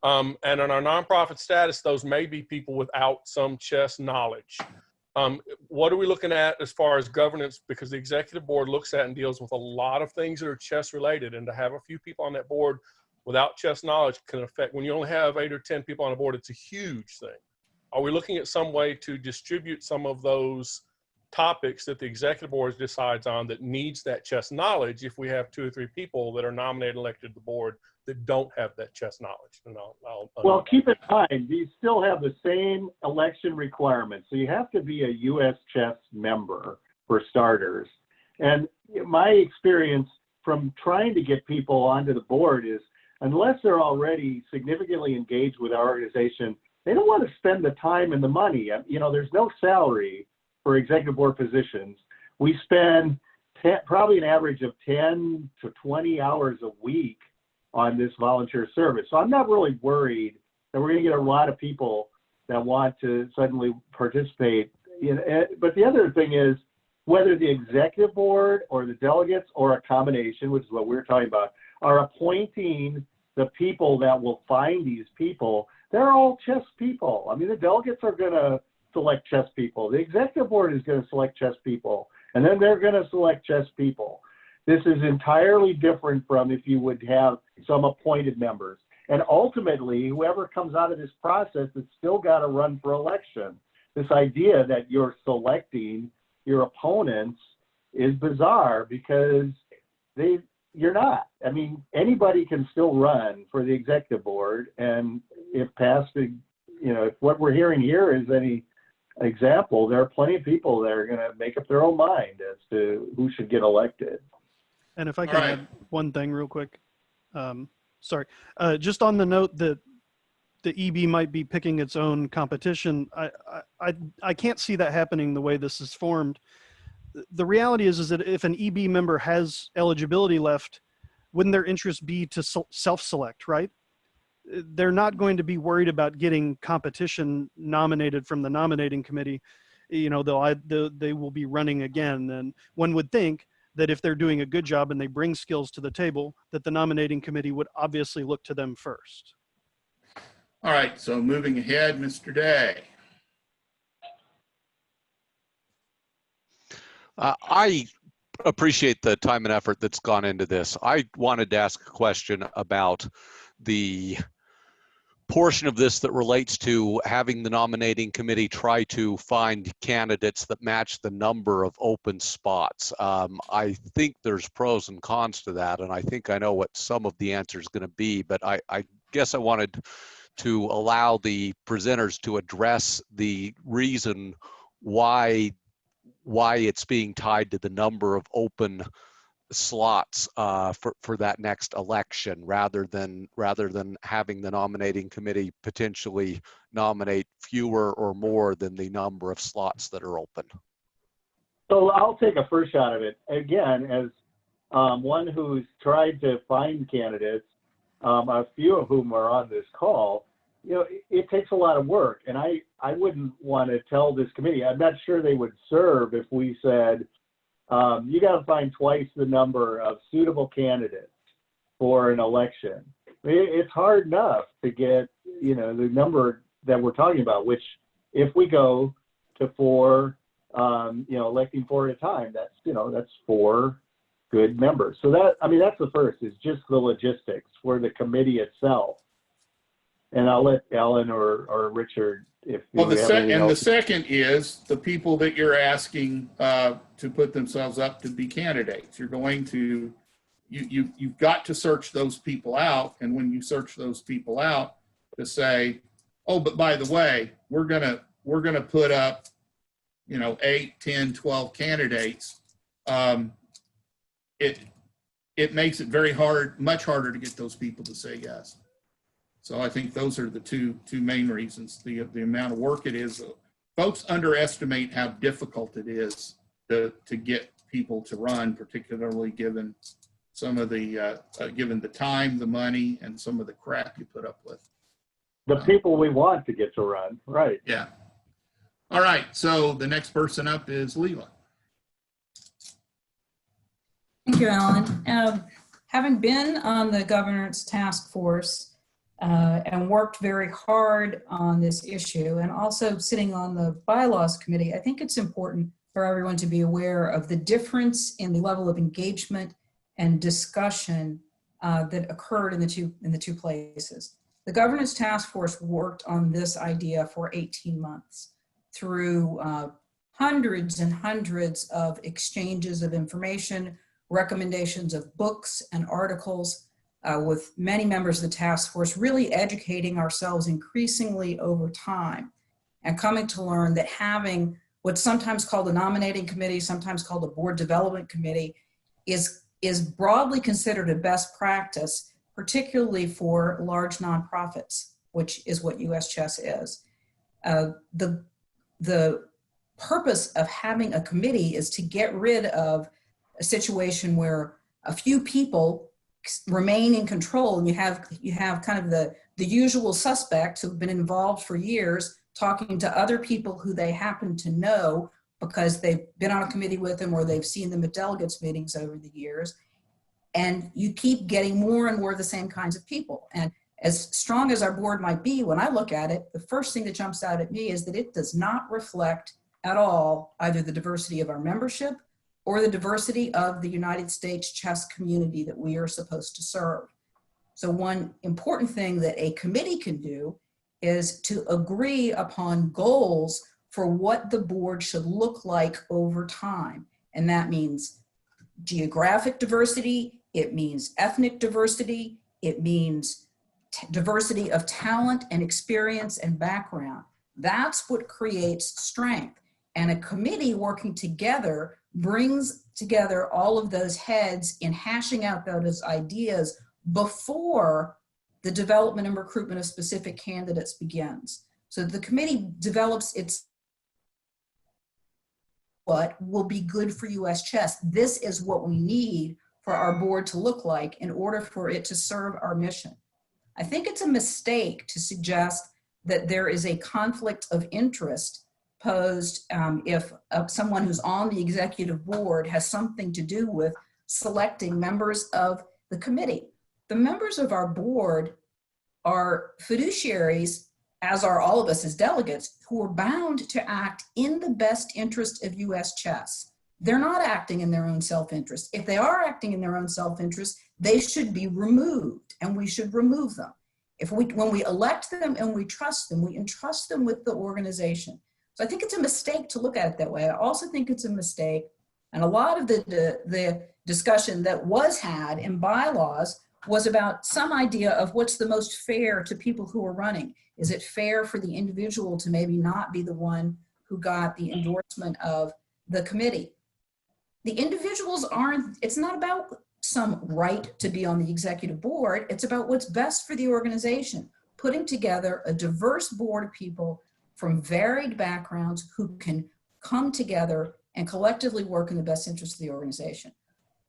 And in our nonprofit status, those may be people without some chess knowledge. What are we looking at as far as governance? Because the executive board looks at and deals with a lot of things that are chess related, and to have a few people on that board without chess knowledge can affect, when you only have 8 or 10 people on a board, it's a huge thing. Are we looking at some way to distribute some of those topics that the executive board decides on that needs that chess knowledge if we have 2 or 3 people that are nominated and elected to the board that don't have that chess knowledge? And well, keep in mind, these still have the same election requirements. So you have to be a U.S. chess member for starters. And my experience from trying to get people onto the board is, unless they're already significantly engaged with our organization, they don't want to spend the time and the money. You know, there's no salary for executive board positions. We spend probably an average of 10 to 20 hours a week on this volunteer service. So I'm not really worried that we're going to get a lot of people that want to suddenly participate. But the other thing is, whether the executive board or the delegates or a combination, which is what we're talking about, are appointing the people that will find these people, they're all chess people. I mean, the delegates are going to select chess people. The executive board is going to select chess people, and then they're going to select chess people. This is entirely different from if you would have some appointed members. And ultimately, whoever comes out of this process has still got to run for election. This idea that you're selecting your opponents is bizarre because you're not. I mean, anybody can still run for the executive board, and if past, if what we're hearing here is any example, there are plenty of people that are going to make up their own mind as to who should get elected. And if I can add one thing real quick, sorry, just on the note that the EB might be picking its own competition, I can't see that happening the way this is formed. The reality is that if an EB member has eligibility left, wouldn't their interest be to self-select, right? They're not going to be worried about getting competition nominated from the nominating committee. You know, they will be running again. And one would think that if they're doing a good job and they bring skills to the table, that the nominating committee would obviously look to them first. All right, so moving ahead, Mr. Day. I appreciate the time and effort that's gone into this. I wanted to ask a question about the portion of this that relates to having the nominating committee try to find candidates that match the number of open spots. I think there's pros and cons to that, and I think I know what some of the answer is going to be, but I guess I wanted to allow the presenters to address the reason why it's being tied to the number of open slots for that next election, rather than having the nominating committee potentially nominate fewer or more than the number of slots that are open. So I'll take a first shot at it. Again, as one who's tried to find candidates, a few of whom are on this call, you know, it takes a lot of work. And I wouldn't want to tell this committee, I'm not sure they would serve if we said, you got to find twice the number of suitable candidates for an election. It's hard enough to get, you know, the number that we're talking about, which if we go to 4, you know, electing 4 at a time, that's, you know, that's 4 good members. So that, I mean, that's the first, is just the logistics for the committee itself. And I'll let Alan or Richard, if well, you have anything else. the second is the people that you're asking to put themselves up to be candidates. You're going to, you've got to search those people out. And when you search those people out, to say, oh, but by the way, we're gonna put up, you know, 8, 10, 12 candidates. It makes it very hard, much harder to get those people to say yes. So I think those are the two main reasons. The amount of work it is. Folks underestimate how difficult it is to get people to run, particularly given some of the, given the time, the money, and some of the crap you put up with. The people we want to get to run, right? Yeah. All right, so the next person up is Leela. Thank you, Alan. Having been on the governance task force and worked very hard on this issue, and also sitting on the bylaws committee, I think it's important for everyone to be aware of the difference in the level of engagement and discussion that occurred in the two places. The governance task force worked on this idea for 18 months through hundreds and hundreds of exchanges of information, recommendations of books and articles with many members of the task force, really educating ourselves increasingly over time and coming to learn that having what's sometimes called a nominating committee, sometimes called a board development committee, is broadly considered a best practice, particularly for large nonprofits, which is what US Chess is. The purpose of having a committee is to get rid of a situation where a few people remain in control, and you have kind of the usual suspects who've been involved for years talking to other people who they happen to know because they've been on a committee with them or they've seen them at delegates meetings over the years. And you keep getting more and more of the same kinds of people. And as strong as our board might be, when I look at it, the first thing that jumps out at me is that it does not reflect at all either the diversity of our membership or the diversity of the United States chess community that we are supposed to serve. So one important thing that a committee can do is to agree upon goals for what the board should look like over time. And that means geographic diversity, it means ethnic diversity, it means diversity of talent and experience and background. That's what creates strength. And a committee working together brings together all of those heads in hashing out those ideas before the development and recruitment of specific candidates begins. So the committee develops its what will be good for US Chess. This is what we need for our board to look like in order for it to serve our mission. I think it's a mistake to suggest that there is a conflict of interest posed if someone who's on the executive board has something to do with selecting members of the committee. The members of our board are fiduciaries, as are all of us as delegates, who are bound to act in the best interest of US Chess. They're not acting in their own self-interest. If they are acting in their own self-interest, they should be removed, and we should remove them. When we elect them and we trust them, we entrust them with the organization. So I think it's a mistake to look at it that way. I also think it's a mistake, and a lot of the discussion that was had in bylaws was about some idea of what's the most fair to people who are running. Is it fair for the individual to maybe not be the one who got the endorsement of the committee? The individuals aren't, it's not about some right to be on the executive board. It's about what's best for the organization, putting together a diverse board of people from varied backgrounds who can come together and collectively work in the best interest of the organization.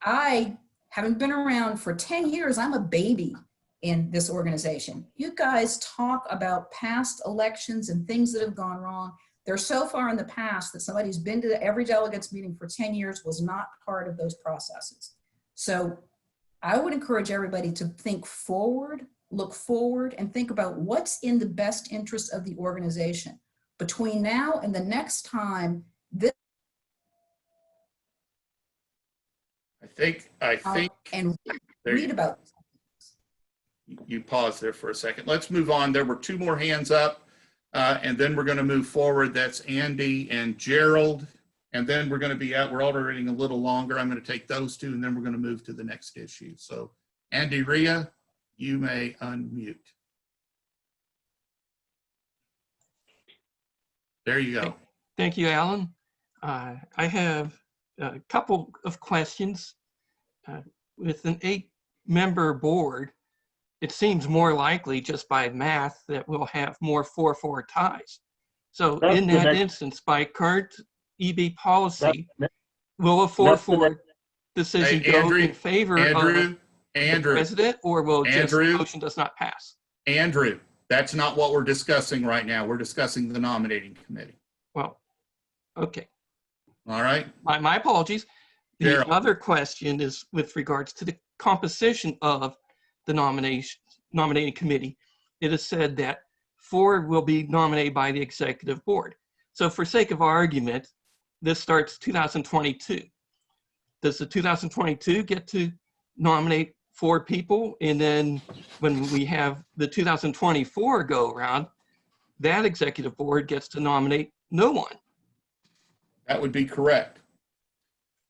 I haven't been around for 10 years. I'm a baby in this organization. You guys talk about past elections and things that have gone wrong. They're so far in the past that somebody who's been to every delegates meeting for 10 years was not part of those processes. So I would encourage everybody to think forward, look forward, and think about what's in the best interest of the organization. Between now and the next time, this I think and there read about this. you paused there for a second. Let's move on. There were two more hands up, and then we're going to move forward. That's Andy and Gerald, and then we're going to be out. We're already a little longer. I'm going to take those two, and then we're going to move to the next issue. So, Andy Rhea, you may unmute. There you go. Thank you, Alan. I have a couple of questions. With an 8-member board, it seems more likely just by math that we'll have more 4-4 ties. So in that instance, by current EB policy, will a 4-4 decision Hey, go Andrew, in favor of the president, or will just the motion does not pass? Andrew, that's not what we're discussing right now. We're discussing the nominating committee. Well, okay. All right. My apologies. The Gerald. other question is with regards to the composition of the nominating committee. It is said that 4 will be nominated by the executive board. So for sake of argument, this starts 2022. Does the 2022 get to nominate 4 people? And then when we have the 2024 go around, that executive board gets to nominate no one. That would be correct.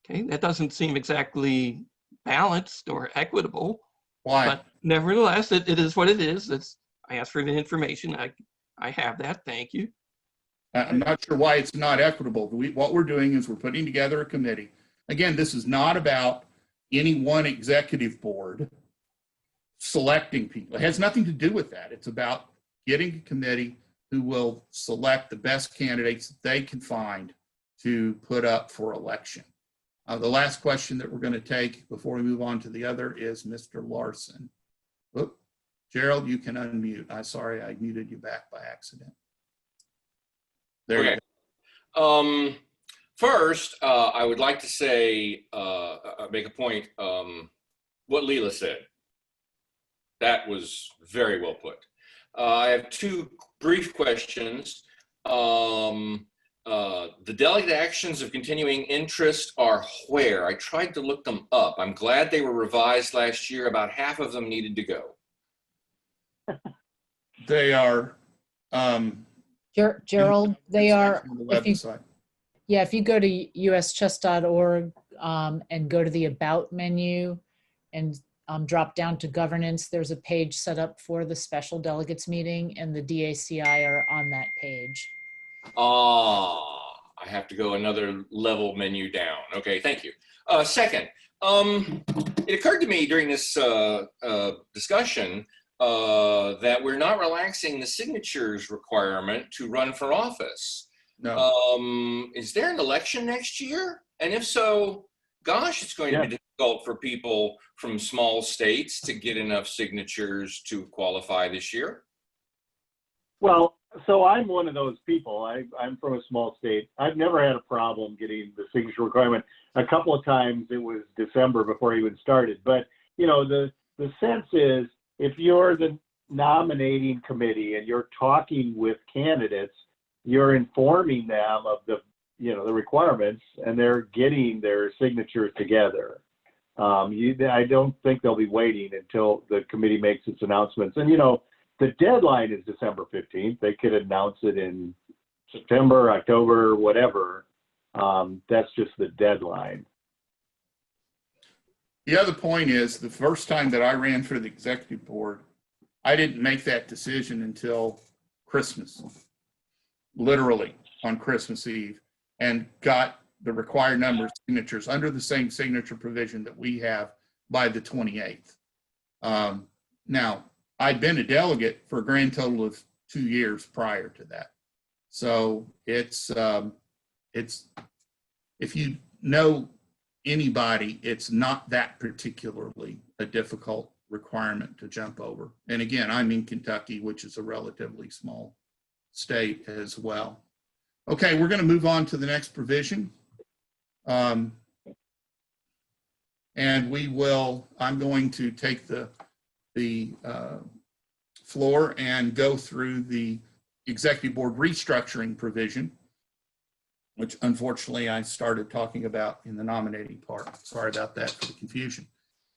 Okay, that doesn't seem exactly balanced or equitable. Why? But nevertheless, it is what it is. I asked for the information. I have that. Thank you. I'm not sure why it's not equitable. What we're doing is we're putting together a committee. Again, this is not about any one executive board selecting people. It has nothing to do with that. It's about getting a committee who will select the best candidates that they can find to put up for election. The last question that we're going to take before we move on to the other is Mr. Larson. Oop. Gerald, you can unmute. I'm sorry, I muted you back by accident. There you go. First, I would like to say, make a point, what Leela said. That was very well put. I have 2 brief questions. The delegate actions of continuing interest are where? I tried to look them up. I'm glad they were revised last year. About half of them needed to go. They are. Gerald, they are. The If you go to uschess.org and go to the About menu and drop down to Governance, there's a page set up for the special delegates meeting, and the DACI are on that page. I have to go another level menu down. Okay, thank you. Second, it occurred to me during this discussion that we're not relaxing the signatures requirement to run for office. No. Is there an election next year? And if so, gosh, it's going to be difficult for people from small states to get enough signatures to qualify this year. Well, so I'm one of those people. I'm from a small state. I've never had a problem getting the signature requirement. A couple of times it was December before I even started. But, you know, the sense is if you're the nominating committee and you're talking with candidates, you're informing them of the requirements, and they're getting their signatures together. I don't think they'll be waiting until the committee makes its announcements. And, you know, the deadline is December 15th. They could announce it in September, October, whatever. That's just the deadline. The other point is the first time that I ran for the executive board, I didn't make that decision until Christmas, literally on Christmas Eve, and got the required number of signatures under the same signature provision that we have by the 28th. Now, I'd been a delegate for a grand total of 2 years prior to that. So it's if you know anybody, it's not that particularly a difficult requirement to jump over. And again, I'm in Kentucky, which is a relatively small state as well. Okay, we're going to move on to the next provision. And I'm going to take the floor and go through the executive board restructuring provision, which unfortunately I started talking about in the nominating part. Sorry about that for the confusion.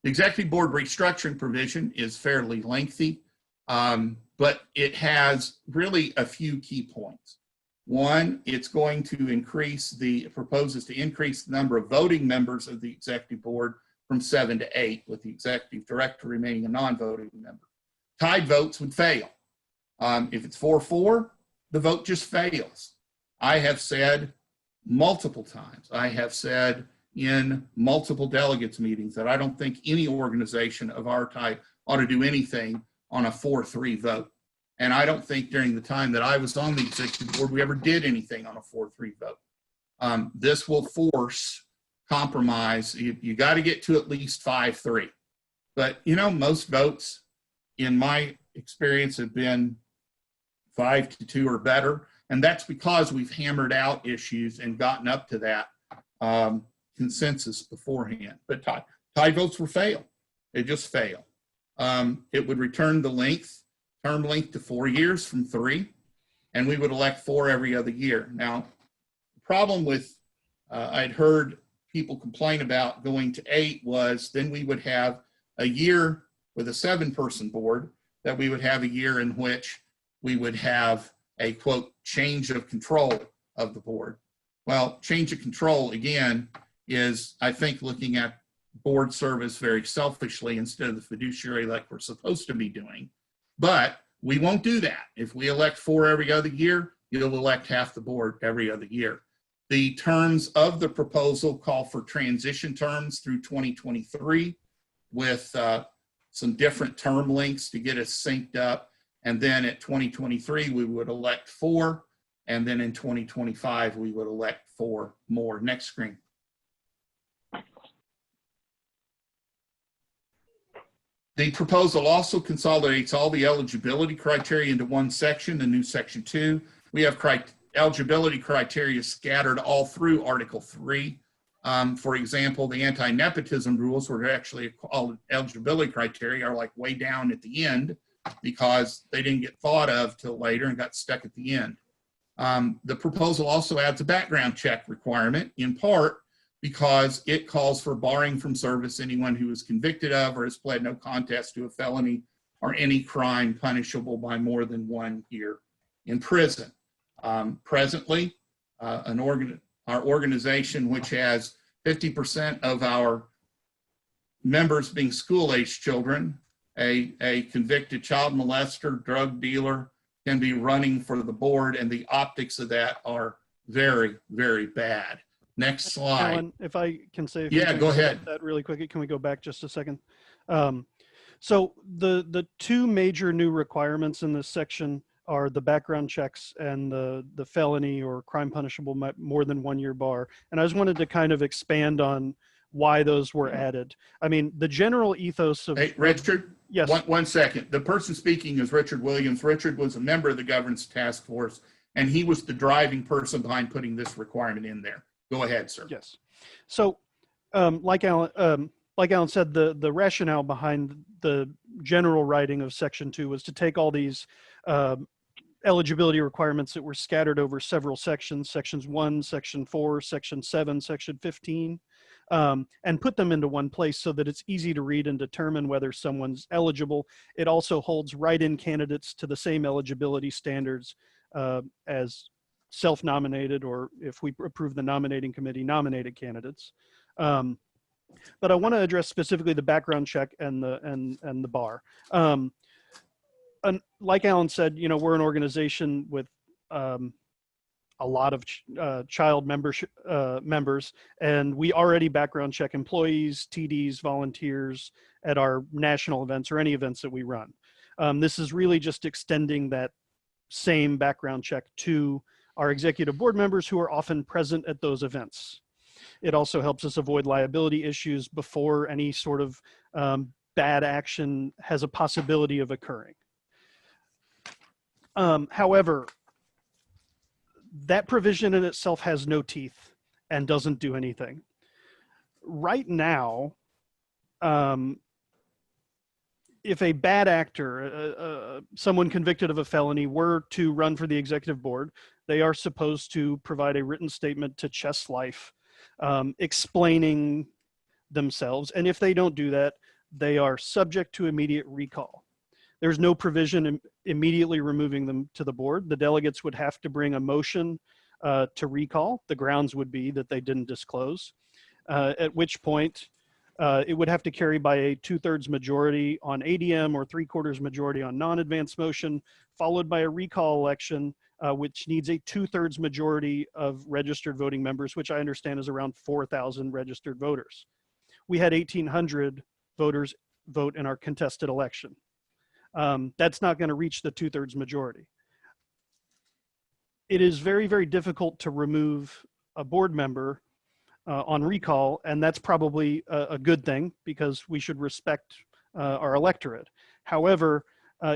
The executive board restructuring provision is fairly lengthy, but it has really a few key points. One, it's going to proposes to increase the number of voting members of the executive board from 7 to 8, with the executive director remaining a non-voting member. Tied votes would fail. If it's 4-4, the vote just fails. I have said multiple times, I have said in multiple delegates meetings that I don't think any organization of our type ought to do anything on a 4-3 vote. And I don't think during the time that I was on the executive board, we ever did anything on a 4-3 vote. This will force compromise. You got to get to at least 5-3. But, you know, most votes, in my experience, have been 5-2 or better. And that's because we've hammered out issues and gotten up to that consensus beforehand. But tie votes will fail. They just fail. It would return the term length to 4 years from 3, and we would elect 4 every other year. Now, the problem with, I'd heard people complain about going to 8 was then we would have a year with a 7-person board, that we would have a year in which we would have a, quote, change of control of the board. Well, change of control, again, is, I think, looking at board service very selfishly instead of the fiduciary like we're supposed to be doing. But we won't do that. If we elect 4 every other year, you'll elect half the board every other year. The terms of the proposal call for transition terms through 2023 with some different term lengths to get us synced up. And then at 2023, we would elect 4. And then in 2025, we would elect 4 more. Next screen. The proposal also consolidates all the eligibility criteria into one section, the new section 2. We have eligibility criteria scattered all through Article 3. For example, the anti-nepotism rules were actually called eligibility criteria are like way down at the end because they didn't get thought of till later and got stuck at the end. The proposal also adds a background check requirement, in part because it calls for barring from service anyone who is convicted of or has pled no contest to a felony or any crime punishable by more than 1 year in prison. Presently, our organization, which has 50% of our members being school-age children, a convicted child molester, drug dealer, can be running for the board, and the optics of that are very, very bad. Next slide. Alan, if I can say a few Yeah, things go about ahead. that really quickly. Can we go back just a second? So the 2 major new requirements in this section are the background checks and the felony or crime punishable more than 1 year bar. And I just wanted to kind of expand on why those were added. I mean, the general ethos of— Hey, Richard? Yes. One second. The person speaking is Richard Williams. Richard was a member of the governance task force, and he was the driving person behind putting this requirement in there. Go ahead, sir. Yes. So, like Alan said, the rationale behind the general writing of Section 2 was to take all these eligibility requirements that were scattered over several sections, Sections 1, Section 4, Section 7, Section 15, and put them into one place so that it's easy to read and determine whether someone's eligible. It also holds write-in candidates to the same eligibility standards as self-nominated, or if we approve the nominating committee, nominated candidates. But I want to address specifically the background check and the bar. And like Alan said, you know, we're an organization with a lot of child members, and we already background check employees, TDs, volunteers at our national events or any events that we run. This is really just extending that same background check to our executive board members who are often present at those events. It also helps us avoid liability issues before any sort of bad action has a possibility of occurring. However, that provision in itself has no teeth and doesn't do anything. Right now, if a bad actor, someone convicted of a felony, were to run for the executive board, they are supposed to provide a written statement to Chess Life explaining themselves. And if they don't do that, they are subject to immediate recall. There's no provision immediately removing them to the board. The delegates would have to bring a motion to recall. The grounds would be that they didn't disclose, at which point it would have to carry by a 2/3 majority on ADM or 3/4 majority on non-advanced motion, followed by a recall election, which needs a 2/3 majority of registered voting members, which I understand is around 4,000 registered voters. We had 1,800 voters vote in our contested election. That's not going to reach the 2/3 majority. It is very, very difficult to remove a board member on recall, and that's probably a good thing because we should respect our electorate. However,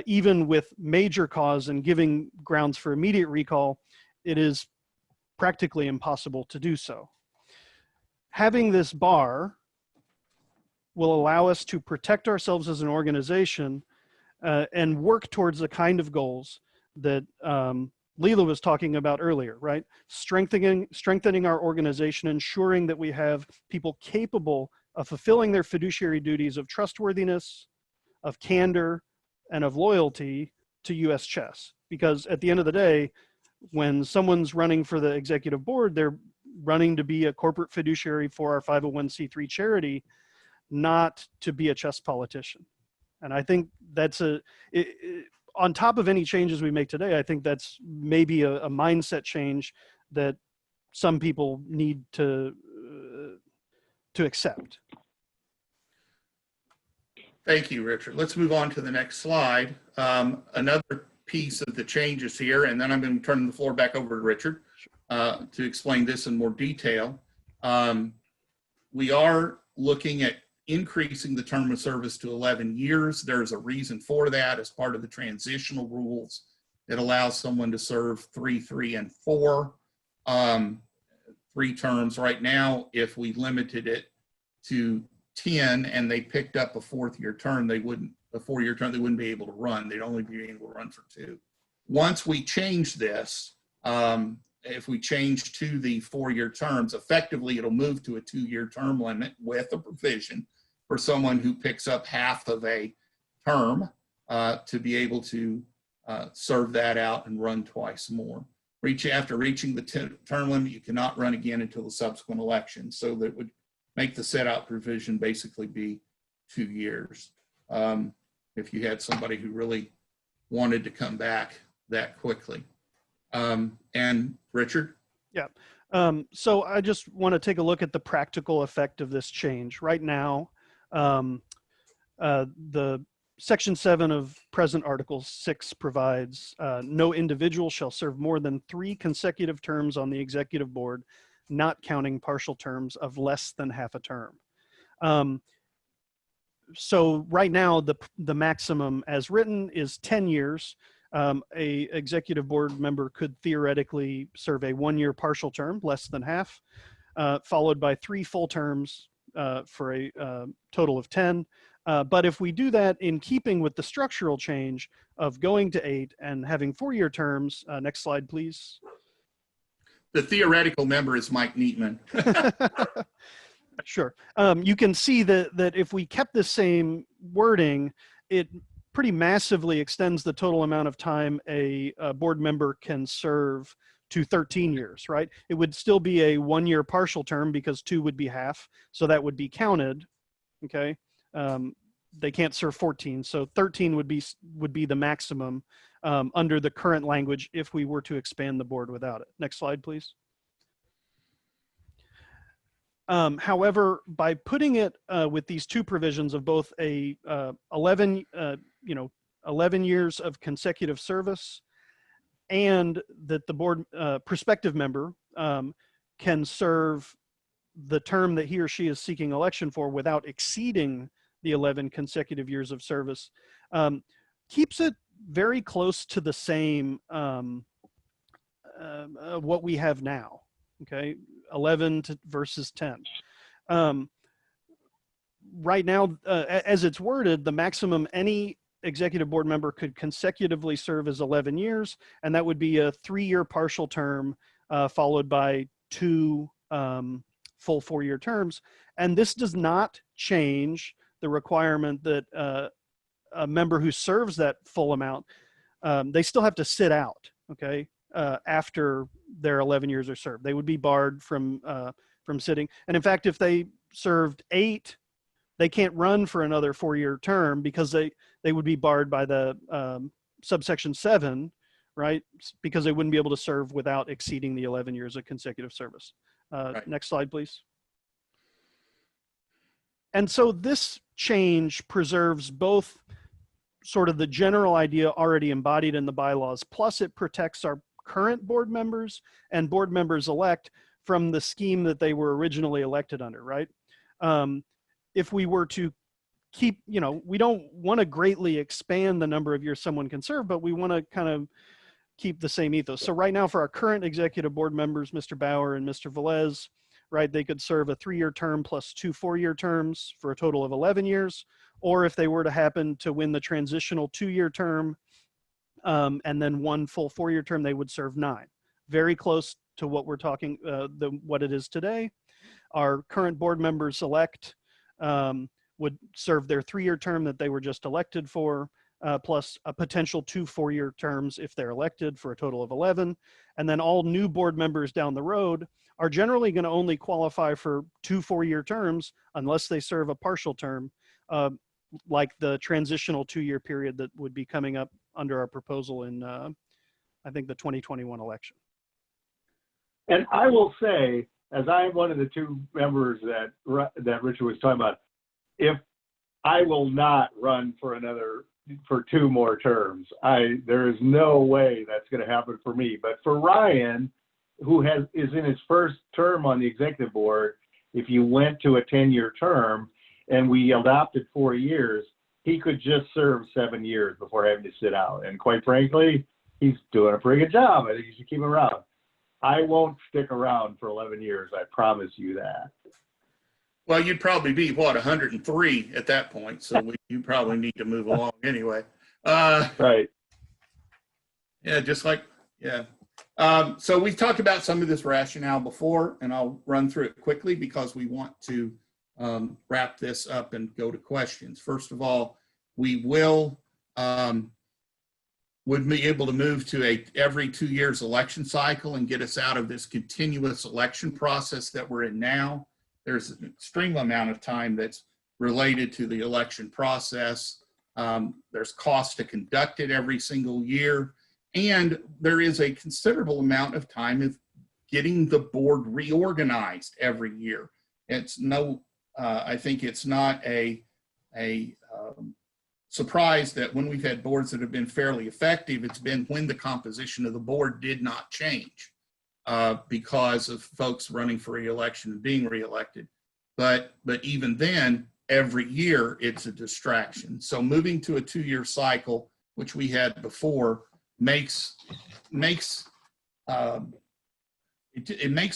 even with major cause and giving grounds for immediate recall, it is practically impossible to do so. Having this bar will allow us to protect ourselves as an organization and work towards the kind of goals that Leela was talking about earlier, right? Strengthening our organization, ensuring that we have people capable of fulfilling their fiduciary duties of trustworthiness, of candor, and of loyalty to US Chess. Because at the end of the day, when someone's running for the executive board, they're running to be a corporate fiduciary for our 501c3 charity, not to be a chess politician. And I think that's on top of any changes we make today, I think that's maybe a mindset change that some people need to accept. Thank you, Richard. Let's move on to the next slide. Another piece of the changes here, and then I'm going to turn the floor back over to Richard to explain this in more detail. We are looking at increasing the term of service to 11 years. There's a reason for that as part of the transitional rules. It allows someone to serve 3, 3, and 4, 3 terms. Right now, if we limited it to 10 and they picked up a 4th-year term, they wouldn't be able to run. They'd only be able to run for 2. Once we change this, if we change to the 4-year terms, effectively it'll move to a 2-year term limit with a provision for someone who picks up half of a term to be able to serve that out and run twice more. After reaching the term limit, you cannot run again until the subsequent election. So that would make the set out provision basically be 2 years. If you had somebody who really wanted to come back that quickly. And Richard? Yeah. So I just want to take a look at the practical effect of this change. Right now, the Section 7 of present Article 6 provides no individual shall serve more than 3 consecutive terms on the executive board, not counting partial terms of less than half a term. So right now, the maximum as written is 10 years. A executive board member could theoretically serve a 1-year partial term, less than half, followed by 3 full terms for a total of 10. But if we do that in keeping with the structural change of going to 8 and having 4-year terms, next slide, please. The theoretical member is Mike Neatman. Sure. You can see that if we kept the same wording, it pretty massively extends the total amount of time a board member can serve to 13 years, right? It would still be a 1-year partial term because 2 would be half, so that would be counted, okay? They can't serve 14, so 13 would be the maximum under the current language if we were to expand the board without it. Next slide, please. However, by putting it with these 2 provisions of both a 11 years of consecutive service, and that the board prospective member can serve the term that he or she is seeking election for without exceeding the 11 consecutive years of service, keeps it very close to the same what we have now. Okay, 11 versus 10. Right now, as it's worded, the maximum any executive board member could consecutively serve is 11 years, and that would be a 3-year partial term followed by 2 full 4-year terms. And this does not change the requirement that a member who serves that full amount, they still have to sit out, okay, after their 11 years are served. They would be barred from sitting. And in fact, if they served 8, they can't run for another 4-year term because they would be barred by the subsection 7, right? Because they wouldn't be able to serve without exceeding the 11 years of consecutive service. Right. Next slide, please. And so this change preserves both sort of the general idea already embodied in the bylaws, plus it protects our current board members and board members elect from the scheme that they were originally elected under, right? If we were to keep, we don't want to greatly expand the number of years someone can serve, but we want to kind of keep the same ethos. So right now for our current executive board members, Mr. Bauer and Mr. Velez, right, they could serve a 3-year term plus 2 4-year terms for a total of 11 years. Or if they were to happen to win the transitional 2-year term and then 1 full 4-year term, they would serve 9. Very close to what we're talking, what it is today. Our current board members elect would serve their 3-year term that they were just elected for, plus a potential 2 4-year terms if they're elected, for a total of 11. And then all new board members down the road are generally going to only qualify for 2 4-year terms unless they serve a partial term, like the transitional 2-year period that would be coming up under our proposal in, I think, the 2021 election. And I will say, as I am one of the 2 members that Richard was talking about, if I will not run for 2 more terms, there is no way that's going to happen for me. But for Ryan, who is in his first term on the executive board, if you went to a 10-year term and we adopted 4 years, he could just serve 7 years before having to sit out. And quite frankly, he's doing a pretty good job. I think you should keep him around. I won't stick around for 11 years. I promise you that. Well, you'd probably be, what, 103 at that point. So you probably need to move along anyway. Right. Yeah, just like, yeah. So we've talked about some of this rationale before, and I'll run through it quickly because we want to wrap this up and go to questions. First of all, we would be able to move to every 2 years election cycle and get us out of this continuous election process that we're in now. There's an extreme amount of time that's related to the election process. There's cost to conduct it every single year. And there is a considerable amount of time of getting the board reorganized every year. It's I think it's not a surprise that when we've had boards that have been fairly effective, it's been when the composition of the board did not change because of folks running for re-election and being re-elected. But even then, every year it's a distraction. So moving to a 2-year cycle, which we had before, makes the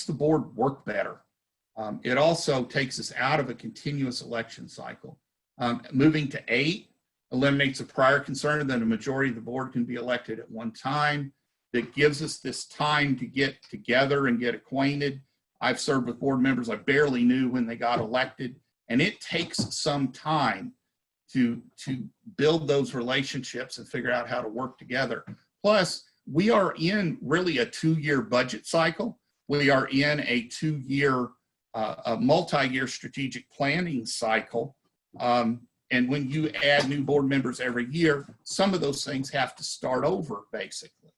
board work better. It also takes us out of a continuous election cycle. Moving to 8 eliminates a prior concern that a majority of the board can be elected at one time. That gives us this time to get together and get acquainted. I've served with board members I barely knew when they got elected, and it takes some time to build those relationships and figure out how to work together. Plus, we are in really a 2-year budget cycle. We are in a 2-year, a multi-year strategic planning cycle. And when you add new board members every year, some of those things have to start over, basically.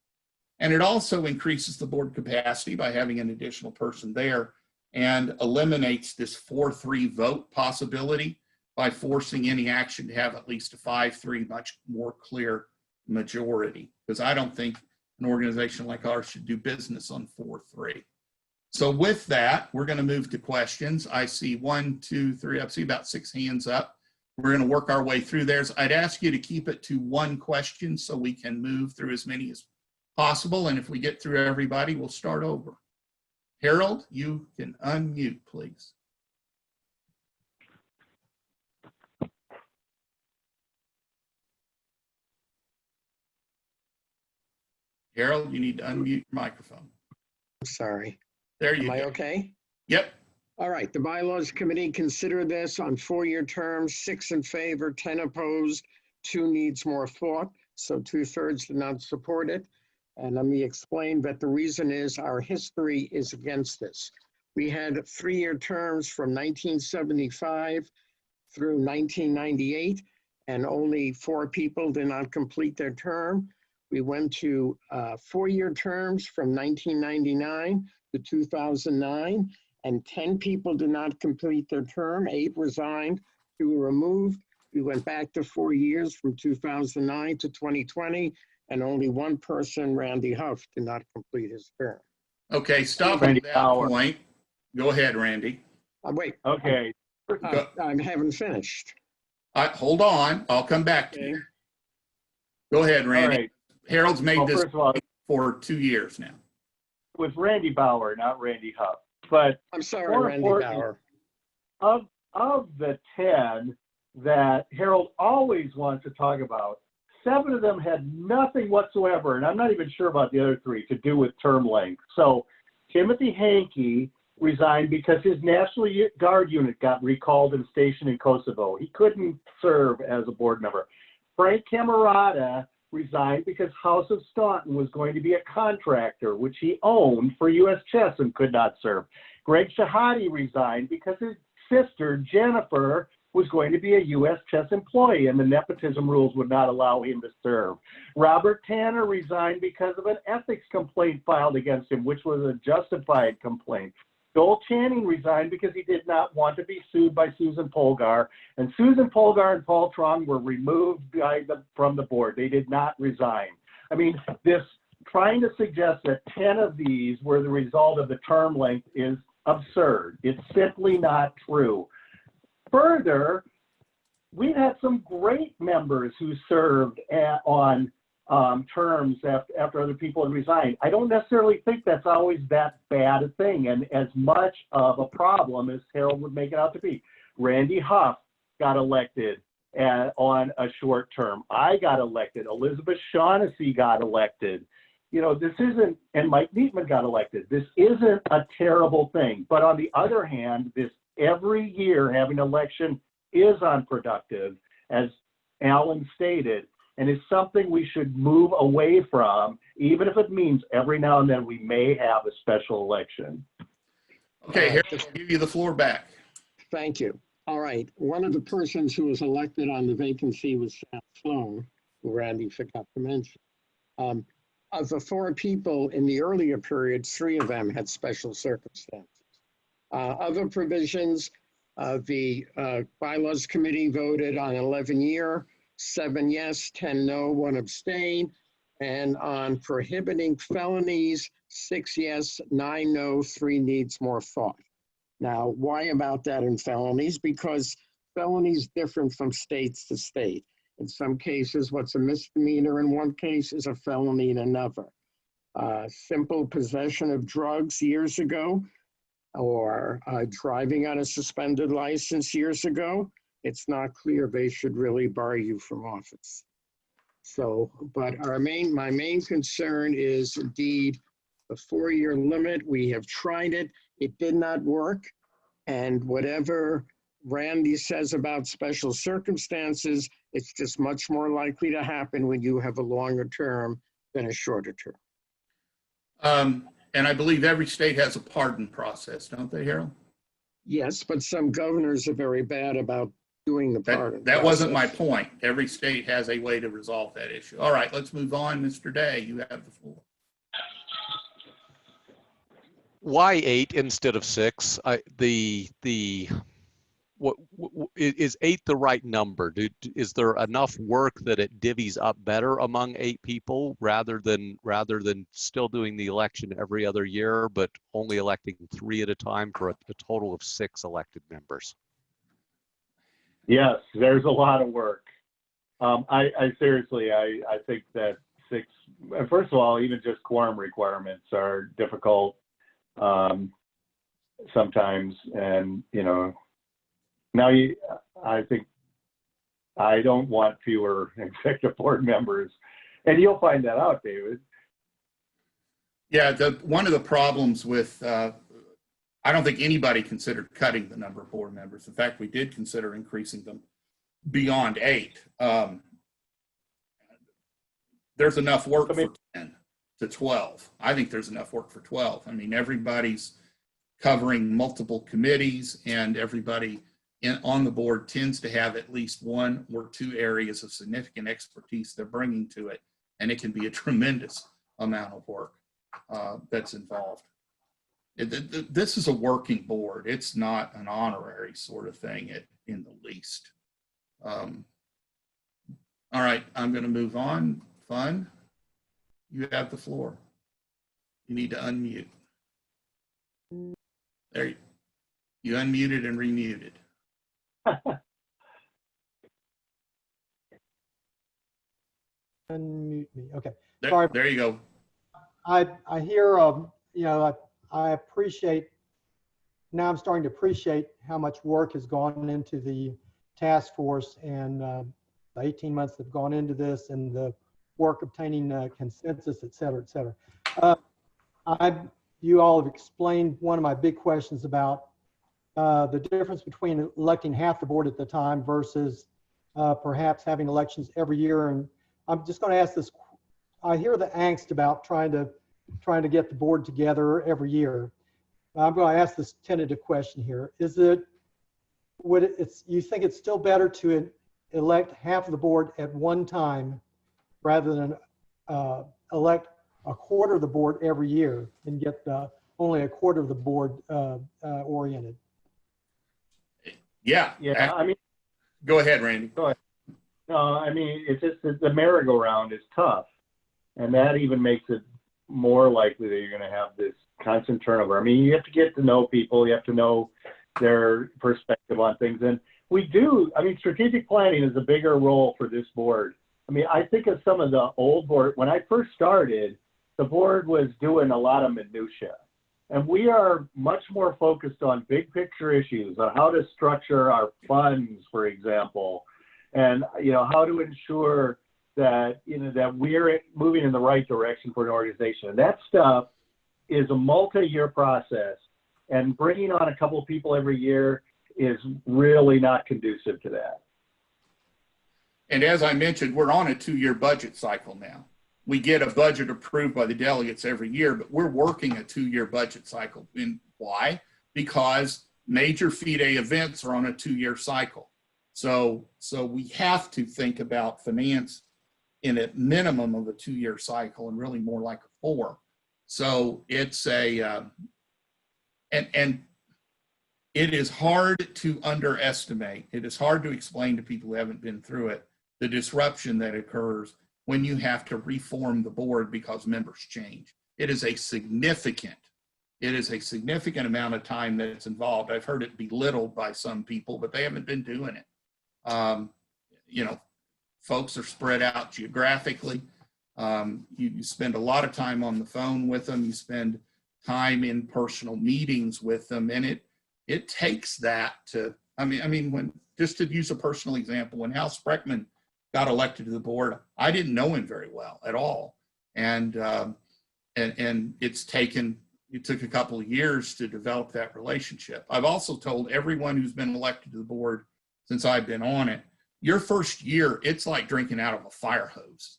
And it also increases the board capacity by having an additional person there and eliminates this 4-3 vote possibility by forcing any action to have at least a 5-3 much more clear majority. Because I don't think an organization like ours should do business on 4-3. So with that, we're going to move to questions. I see 1, 2, 3, I see about 6 hands up. We're going to work our way through theirs. I'd ask you to keep it to 1 question so we can move through as many as possible. And if we get through everybody, we'll start over. Harold, you can unmute, please. Harold, you need to unmute your microphone. I'm sorry. There you go. Am I okay? Yep. All right, the Bylaws Committee considered this on 4-year terms, 6 in favor, 10 opposed, 2 needs more thought, so 2/3 did not support it. And let me explain that the reason is our history is against this. We had 3-year terms from 1975 through 1998, and only 4 people did not complete their term. We went to 4-year terms from 1999 to 2009, and 10 people did not complete their term. 8 resigned, 2 were removed. We went back to 4 years from 2009 to 2020, and only 1 person, Randy Huff, did not complete his term. Okay, stop Randy at that Bauer. point. Go ahead, Randy. Wait, Okay. I haven't finished. Hold on. I'll come back to Okay. you. Go ahead, All Randy. right. Harold's made Well, this first of all, it for 2 years now. was Randy Bauer, not Randy Huff. But I'm sorry, more Randy important, Bauer. of the 10 that Harold always wants to talk about, 7 of them had nothing whatsoever, and I'm not even sure about the other 3, to do with term length. So Timothy Hankey resigned because his National Guard unit got recalled and stationed in Kosovo. He couldn't serve as a board member. Frank Camerata resigned because House of Staunton was going to be a contractor, which he owned for U.S. Chess and could not serve. Greg Shahadi resigned because his sister, Jennifer, was going to be a U.S. Chess employee, and the nepotism rules would not allow him to serve. Robert Tanner resigned because of an ethics complaint filed against him, which was a justified complaint. Joel Channing resigned because he did not want to be sued by Susan Polgar, and Susan Polgar and Paul Trong were removed from the board. They did not resign. I mean, this trying to suggest that 10 of these were the result of the term length is absurd. It's simply not true. Further, we've had some great members who served on terms after other people had resigned. I don't necessarily think that's always that bad a thing, and as much of a problem as Harold would make it out to be. Randy Huff got elected on a short term. I got elected. Elizabeth Shaughnessy got elected. You know, this isn't, and Mike Neatman got elected. This isn't a terrible thing. But on the other hand, this every year having an election is unproductive, as Alan stated, and is something we should move away from, even if it means every now and then we may have a special election. Okay, Harold, I'll give you the floor back. Thank you. All right. One of the persons who was elected on the vacancy was Sam Sloan, who Randy forgot to mention. Of the 4 people in the earlier period, 3 of them had special circumstances. Other provisions, the Bylaws Committee voted on 11-year, 7 yes, 10 no, 1 abstain, and on prohibiting felonies, 6 yes, 9 no, 3 needs more thought. Now, why about that in felonies? Because felonies different from state to state. In some cases, what's a misdemeanor in one case is a felony in another. Simple possession of drugs years ago, or driving on a suspended license years ago, it's not clear they should really bar you from office. So, but my main concern is indeed the 4-year limit. We have tried it. It did not work. And whatever Randy says about special circumstances, it's just much more likely to happen when you have a longer term than a shorter term. And I believe every state has a pardon process, don't they, Harold? Yes, but some governors are very bad about doing the pardon. That wasn't my point. Every state has a way to resolve that issue. All right, let's move on. Mr. Day, you have the floor. Why 8 instead of 6? What is 8 the right number? Is there enough work that it divvies up better among 8 people rather than still doing the election every other year, but only electing 3 at a time for a total of 6 elected members? Yes, there's a lot of work. I seriously, I think that 6, first of all, even just quorum requirements are difficult sometimes, and you know, now I think I don't want fewer executive board members, and you'll find that out, David. Yeah, one of the problems with, I don't think anybody considered cutting the number of board members. In fact, we did consider increasing them beyond 8. There's enough work for 10 to 12. I think there's enough work for 12. I mean, everybody's covering multiple committees, and everybody on the board tends to have at least 1 or 2 areas of significant expertise they're bringing to it, and it can be a tremendous amount of work that's involved. This is a working board. It's not an honorary sort of thing in the least. All right, I'm going to move on. Fun, you have the floor. You need to unmute. There, you unmuted and remuted. Unmute me. Okay. There, Sorry. there you go. I hear, you know, I appreciate, now I'm starting to appreciate how much work has gone into the task force and the 18 months that have gone into this and the work obtaining consensus, et cetera, et cetera. You all have explained one of my big questions about the difference between electing half the board at the time versus perhaps having elections every year. And I'm just going to ask this. I hear the angst about trying to get the board together every year. I'm going to ask this tentative question here. You think it's still better to elect half of the board at one time rather than elect a quarter of the board every year and get only a quarter of the board oriented? Yeah. Yeah, I mean, Go ahead, Randy. go ahead. No, I mean, it's just that the merry-go-round is tough. And that even makes it more likely that you're going to have this constant turnover. I mean, you have to get to know people. You have to know their perspective on things. And we do, I mean, strategic planning is a bigger role for this board. I mean, I think of some of the old board, when I first started, the board was doing a lot of minutia. And we are much more focused on big picture issues, on how to structure our funds, for example, and, you know, how to ensure that, you know, that we're moving in the right direction for an organization. And that stuff is a multi-year process, and bringing on a couple of people every year is really not conducive to that. And as I mentioned, we're on a 2-year budget cycle now. We get a budget approved by the delegates every year, but we're working a 2-year budget cycle. And why? Because major FIDE events are on a 2-year cycle. So we have to think about finance in a minimum of a 2-year cycle and really more like a 4. So it's and it is hard to underestimate. It is hard to explain to people who haven't been through it, the disruption that occurs when you have to reform the board because members change. It is a significant amount of time that's involved. I've heard it belittled by some people, but they haven't been doing it. You know, folks are spread out geographically. You spend a lot of time on the phone with them. You spend time in personal meetings with them, and it takes that to. I mean, when, just to use a personal example, when Hal Spreckman got elected to the board, I didn't know him very well at all, and it took a couple of years to develop that relationship. I've also told everyone who's been elected to the board since I've been on it, your first year, it's like drinking out of a fire hose.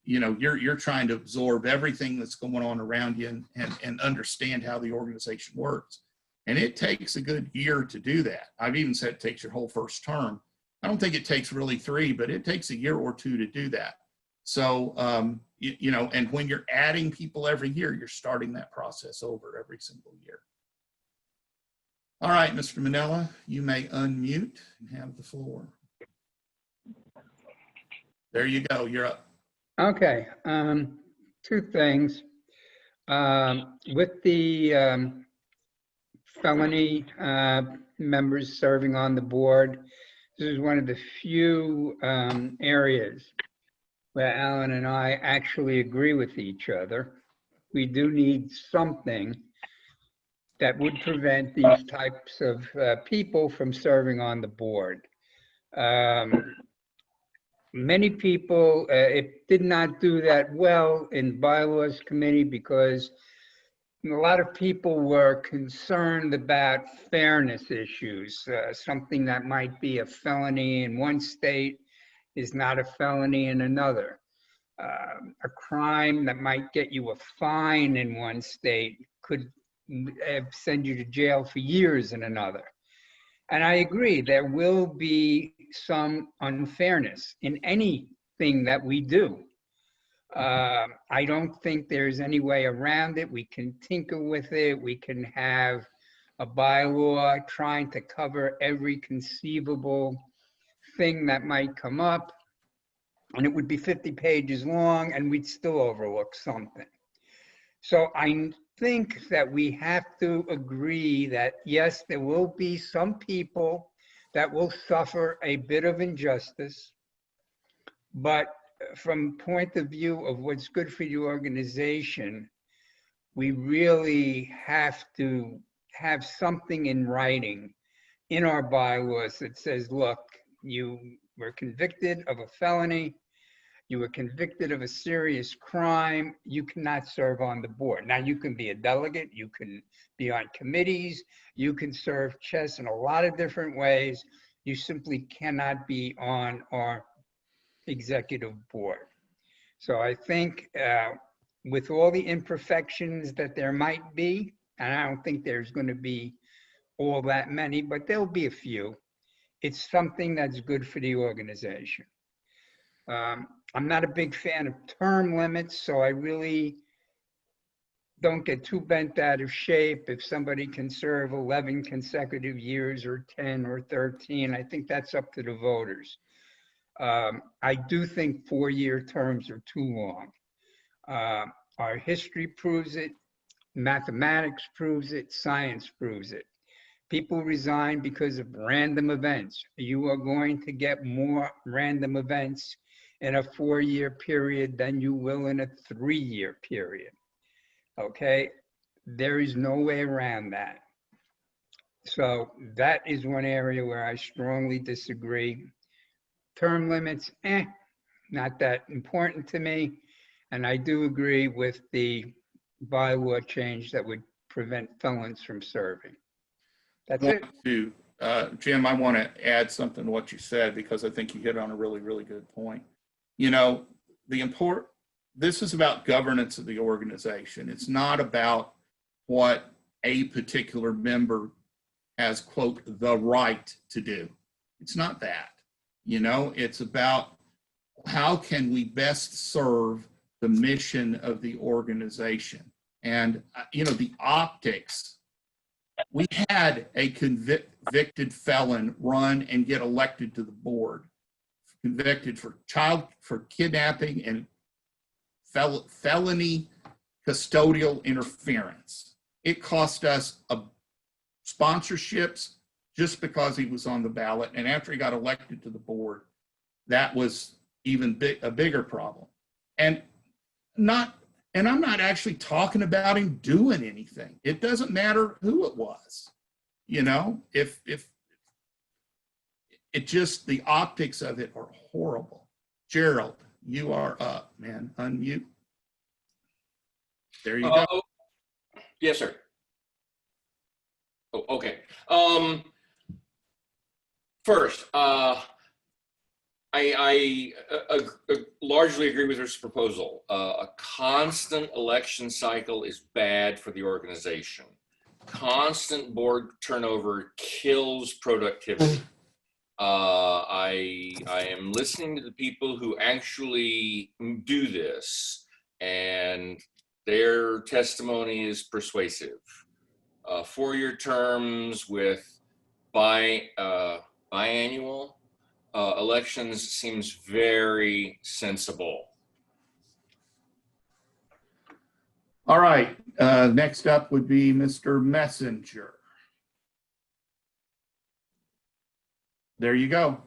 You know, you're trying to absorb everything that's going on around you and understand how the organization works. And it takes a good year to do that. I've even said it takes your whole first term. I don't think it takes really 3, but it takes a year or 2 to do that. So, you know, and when you're adding people every year, you're starting that process over every single year. All right, Mr. Manella, you may unmute and have the floor. There you go, you're up. Okay, 2 things. With the felony members serving on the board, this is one of the few areas where Alan and I actually agree with each other. We do need something that would prevent these types of people from serving on the board. Many people, it did not do that well in bylaws committee because a lot of people were concerned about fairness issues. Something that might be a felony in one state is not a felony in another. A crime that might get you a fine in one state could send you to jail for years in another. And I agree, there will be some unfairness in anything that we do. I don't think there's any way around it. We can tinker with it. We can have a bylaw trying to cover every conceivable thing that might come up. And it would be 50 pages long and we'd still overlook something. So think that we have to agree that, yes, there will be some people that will suffer a bit of injustice, but from point of view of what's good for the organization, we really have to have something in writing in our bylaws that says, look, you were convicted of a felony, you were convicted of a serious crime, you cannot serve on the board. Now, you can be a delegate, you can be on committees, you can serve chess in a lot of different ways. You simply cannot be on our executive board. So I think with all the imperfections that there might be, and I don't think there's going to be all that many, but there'll be a few, it's something that's good for the organization. I'm not a big fan of term limits, so I really don't get too bent out of shape if somebody can serve 11 consecutive years or 10 or 13. I think that's up to the voters. I do think 4-year terms are too long. Our history proves it, mathematics proves it, science proves it. People resign because of random events. You are going to get more random events in a 4-year period than you will in a 3-year period. Okay? There is no way around that. So that is one area where I strongly disagree. Term limits, not that important to me. And I do agree with the bylaw change that would prevent felons from serving. That's it. Jim, I want to add something to what you said, because I think you hit on a really, really good point. You know, this is about governance of the organization. It's not about what a particular member has, quote, the right to do. It's not that. You know, it's about how can we best serve the mission of the organization. And, you know, the optics. We had a convicted felon run and get elected to the board, convicted for kidnapping and felony custodial interference. It cost us sponsorships just because he was on the ballot. And after he got elected to the board, that was even a bigger problem. And I'm not actually talking about him doing anything. It doesn't matter who it was. You know, if it just, the optics of it are horrible. Gerald, you are up, man. Unmute. There you go. Yes, sir. Oh, okay. First, I largely agree with this proposal. A constant election cycle is bad for the organization. Constant board turnover kills productivity. I am listening to the people who actually do this, and their testimony is persuasive. 4-year terms with biannual elections seems very sensible. All right, next up would be Mr. Messenger. There you go.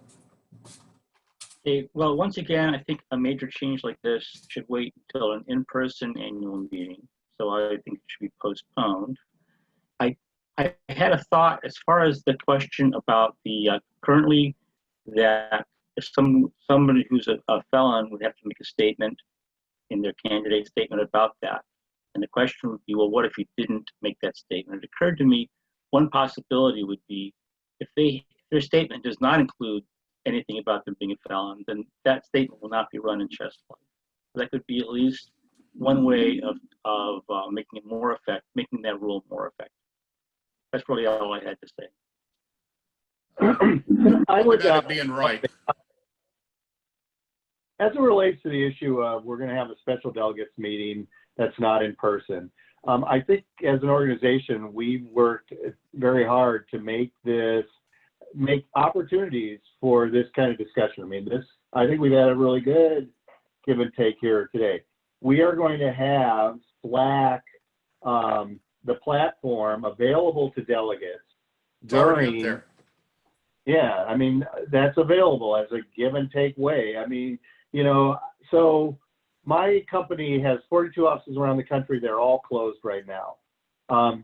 Okay, well, once again, I think a major change like this should wait until an in-person annual meeting. So I think it should be postponed. I had a thought as far as the question about the currently that if somebody who's a felon would have to make a statement in their candidate statement about that. And the question would be, well, what if you didn't make that statement? It occurred to me, one possibility would be if their statement does not include anything about them being a felon, then that statement will not be run in chess play. That could be at least one way of making it more effective, making that rule more effective. That's really all I had to say. I would being right. As it relates to the issue of we're going to have a special delegates meeting that's not in person. I think as an organization, we worked very hard to make opportunities for this kind of discussion. I mean, I think we've had a really good give and take here today. We are going to have Slack the platform available to delegates It's already up during. there. Yeah, I mean, that's available as a give and take way. I mean, you know, so my company has 42 offices around the country. They're all closed right now.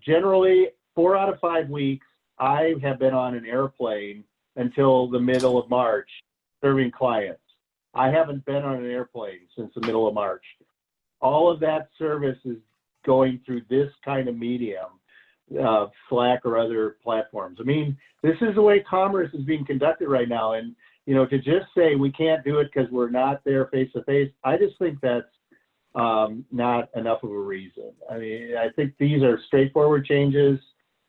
Generally, 4 out of 5 weeks, I have been on an airplane until the middle of March serving clients. I haven't been on an airplane since the middle of March. All of that service is going through this kind of medium, Slack or other platforms. I mean, this is the way commerce is being conducted right now. And, you know, to just say we can't do it because we're not there face to face, I just think that's not enough of a reason. I mean, I think these are straightforward changes.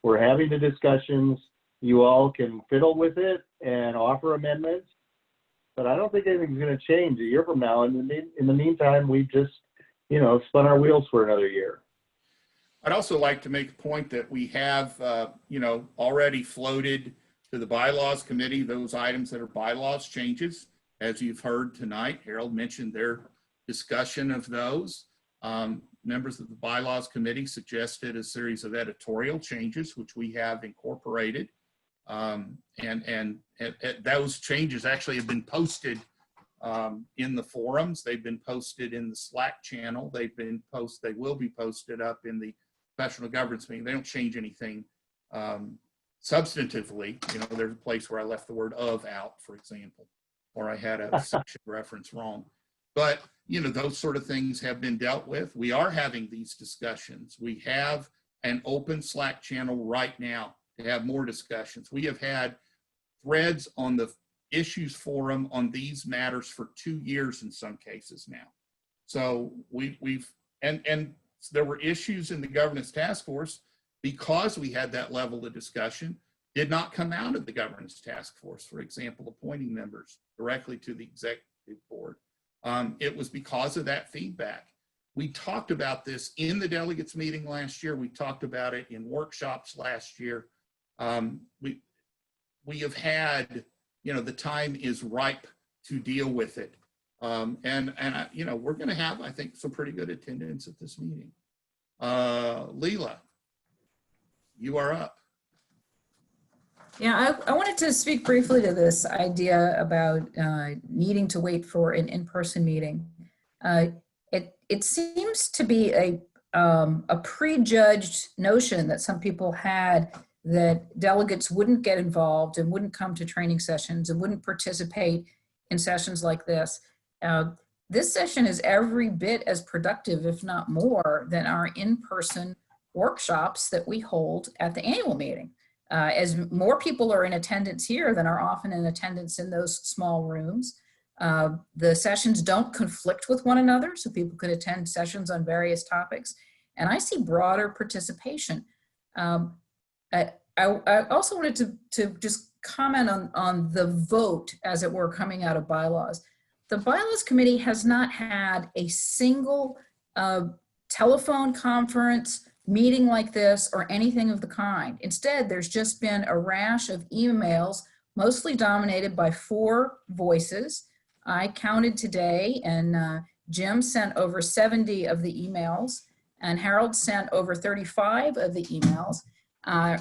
We're having the discussions. You all can fiddle with it and offer amendments, but I don't think anything's going to change a year from now. And in the meantime, we've just, you know, spun our wheels for another year. I'd also like to make a point that we have, you know, already floated to the bylaws committee those items that are bylaws changes. As you've heard tonight, Harold mentioned their discussion of those. Members of the bylaws committee suggested a series of editorial changes, which we have incorporated. And those changes actually have been posted in the forums. They've been posted in the Slack channel. They will be posted up in the professional governance meeting. They don't change anything substantively. You know, there's a place where I left the word "of" out, for example, or I had a section reference wrong. But, you know, those sort of things have been dealt with. We are having these discussions. We have an open Slack channel right now to have more discussions. We have had threads on the issues forum on these matters for 2 years in some cases now. So and there were issues in the governance task force because we had that level of discussion did not come out of the governance task force. For example, appointing members directly to the executive board. It was because of that feedback. We talked about this in the delegates meeting last year. We talked about it in workshops last year. We have had, you know, the time is ripe to deal with it. You know, we're going to have, I think, some pretty good attendance at this meeting. Leela, you are up. Yeah, I wanted to speak briefly to this idea about needing to wait for an in-person meeting. It seems to be a prejudged notion that some people had that delegates wouldn't get involved and wouldn't come to training sessions and wouldn't participate in sessions like this. This session is every bit as productive, if not more, than our in-person workshops that we hold at the annual meeting. As more people are in attendance here than are often in attendance in those small rooms. The sessions don't conflict with one another, so people could attend sessions on various topics. And I see broader participation. I also wanted to just comment on the vote, as it were, coming out of bylaws. The bylaws committee has not had a single telephone conference, meeting like this, or anything of the kind. Instead, there's just been a rash of emails, mostly dominated by 4 voices. I counted today, and Jim sent over 70 of the emails, and Harold sent over 35 of the emails.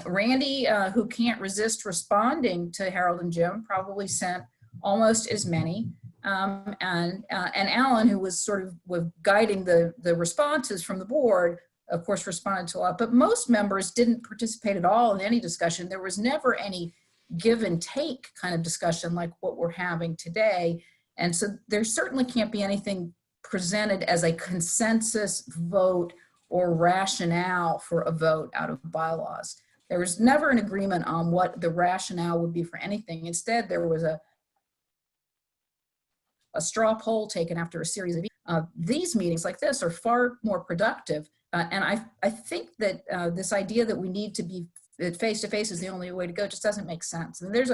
Randy, who can't resist responding to Harold and Jim, probably sent almost as many. And Alan, who was sort of guiding the responses from the board, of course, responded to a lot, but most members didn't participate at all in any discussion. There was never any give and take kind of discussion like what we're having today. And so there certainly can't be anything presented as a consensus vote or rationale for a vote out of bylaws. There was never an agreement on what the rationale would be for anything. Instead, there was a straw poll taken after a series of these meetings like this are far more productive. And I think that this idea that we need to be face-to-face is the only way to go just doesn't make sense. And there's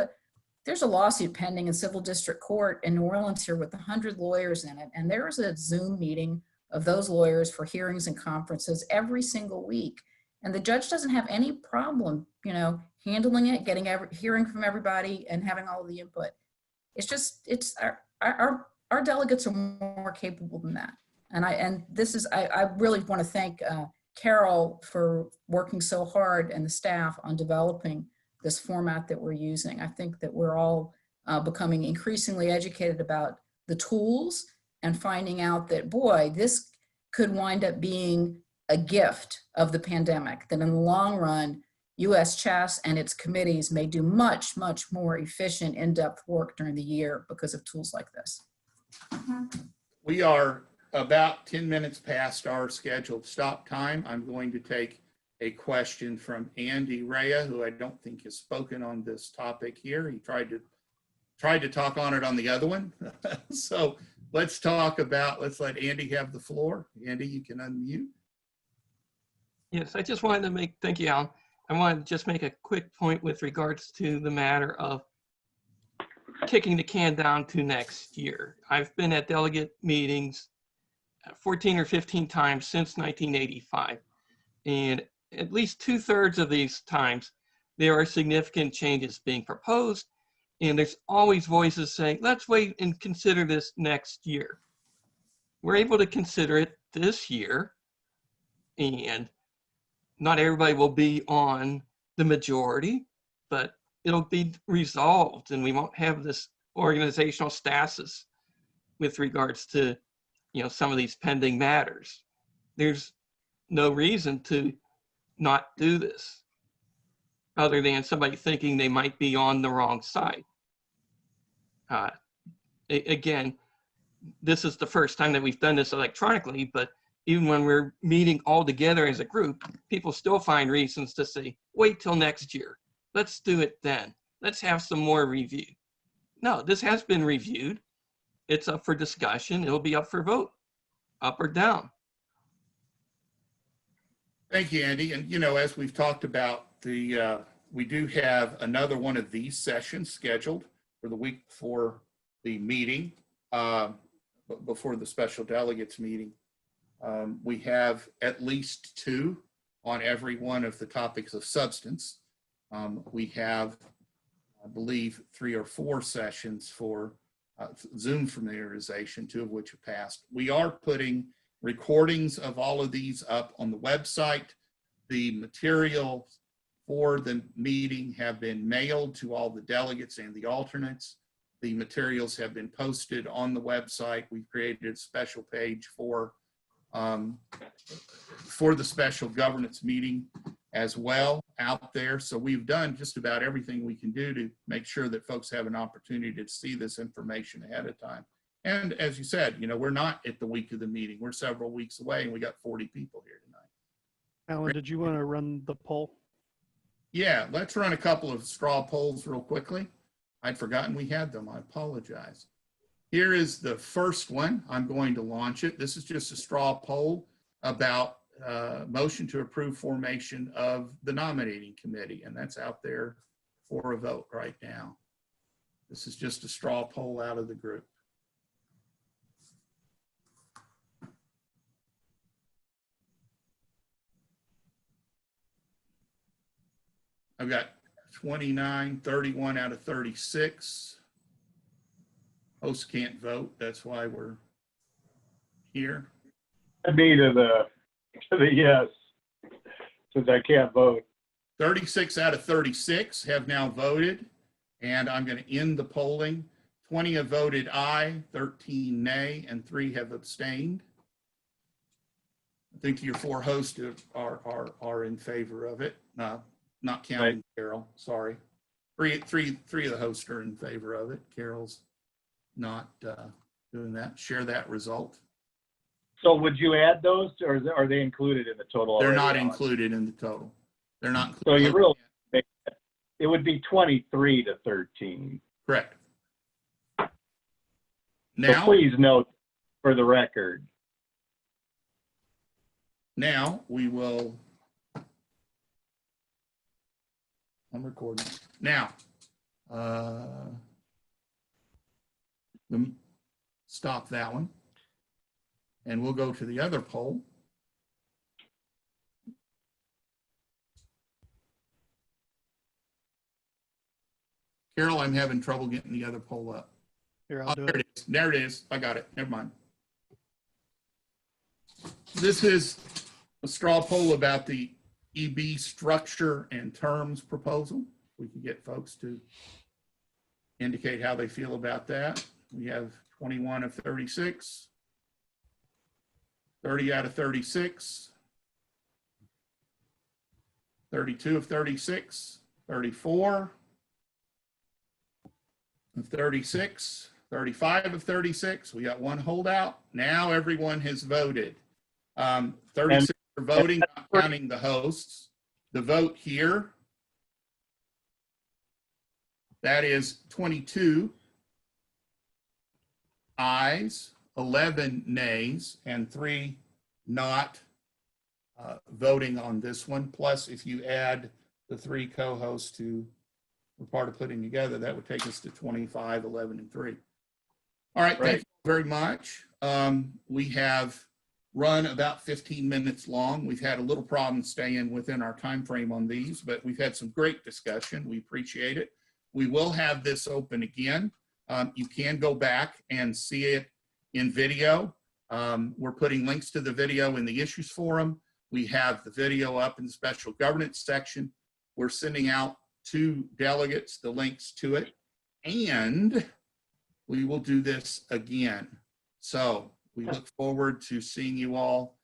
a lawsuit pending in civil district court in New Orleans here with 100 lawyers in it. And there is a Zoom meeting of those lawyers for hearings and conferences every single week. And the judge doesn't have any problem, you know, handling it, hearing from everybody and having all of the input. It's just, our delegates are more capable than that. And I really want to thank Carol for working so hard and the staff on developing this format that we're using. I think that we're all becoming increasingly educated about the tools and finding out that, boy, this could wind up being a gift of the pandemic, that in the long run, US Chess and its committees may do much, much more efficient, in-depth work during the year because of tools like this. We are about 10 minutes past our scheduled stop time. I'm going to take a question from Andy Rea, who I don't think has spoken on this topic here. He tried to talk on it on the other one. So let's let Andy have the floor. Andy, you can unmute. Yes, I just wanted to thank you, Alan. I wanted to just make a quick point with regards to the matter of kicking the can down to next year. I've been at delegate meetings 14 or 15 times since 1985. And at least 2/3 of these times, there are significant changes being proposed. And there's always voices saying, let's wait and consider this next year. We're able to consider it this year, and not everybody will be on the majority, but it'll be resolved and we won't have this organizational stasis with regards to, some of these pending matters. There's no reason to not do this other than somebody thinking they might be on the wrong side. Again, this is the first time that we've done this electronically, but even when we're meeting all together as a group, people still find reasons to say, wait till next year. Let's do it then. Let's have some more review. No, this has been reviewed. It's up for discussion. It'll be up for vote, up or down. Thank you, Andy. And, as we've talked about, we do have another one of these sessions scheduled for the week before the meeting, before the special delegates meeting. We have at least 2 on every one of the topics of substance. We have, I believe, 3 or 4 sessions for Zoom familiarization, 2 of which have passed. We are putting recordings of all of these up on the website. The materials for the meeting have been mailed to all the delegates and the alternates. The materials have been posted on the website. We've created a special page for the special governance meeting as well out there. So we've done just about everything we can do to make sure that folks have an opportunity to see this information ahead of time. And as you said, we're not at the week of the meeting. We're several weeks away and we got 40 people here tonight. Alan, did you want to run the poll? Yeah, let's run a couple of straw polls real quickly. I'd forgotten we had them. I apologize. Here is the first one. I'm going to launch it. This is just a straw poll about motion to approve formation of the nominating committee, and that's out there for a vote right now. This is just a straw poll out of the group. I've got 29, 31 out of 36. Hosts can't vote. That's why we're here. Add me to the yes, since I can't vote. 36 out of 36 have now voted, and I'm going to end the polling. 20 have voted aye, 13 nay, and 3 have abstained. I think your 4 hosts are in favor of it. Not counting right. Carol, sorry. Three of the hosts are in favor of it. Carol's not doing that. Share that result. So would you add those, or are they included in the total? They're not included in the total. They're not included. So you really, it would be 23 to 13. Correct. Now, so please note for the record. Now we will. I'm recording. Now, stop that one. And we'll go to the other poll. Carol, I'm having trouble getting the other poll up. Here, I'll do it. There it is. There it is. I got it. Never mind. This is a straw poll about the EB structure and terms proposal. We can get folks to indicate how they feel about that. We have 21 of 36, 30 out of 36, 32 of 36, 34 of 36, 35 of 36. We got one holdout. Now everyone has voted. 36 are voting, not counting the hosts. The vote here, that is 22 ayes, 11 nays, and 3 not voting on this one. Plus, if you add the 3 co-hosts who were part of putting together, that would take us to 25, 11, and 3. All right, thank you very much. We have run about 15 minutes long. We've had a little problem staying within our time frame on these, but we've had some great discussion. We appreciate it. We will have this open again. You can go back and see it in video. We're putting links to the video in the issues forum. We have the video up in the special governance section. We're sending out to delegates the links to it, and we will do this again. So we look forward to seeing you all,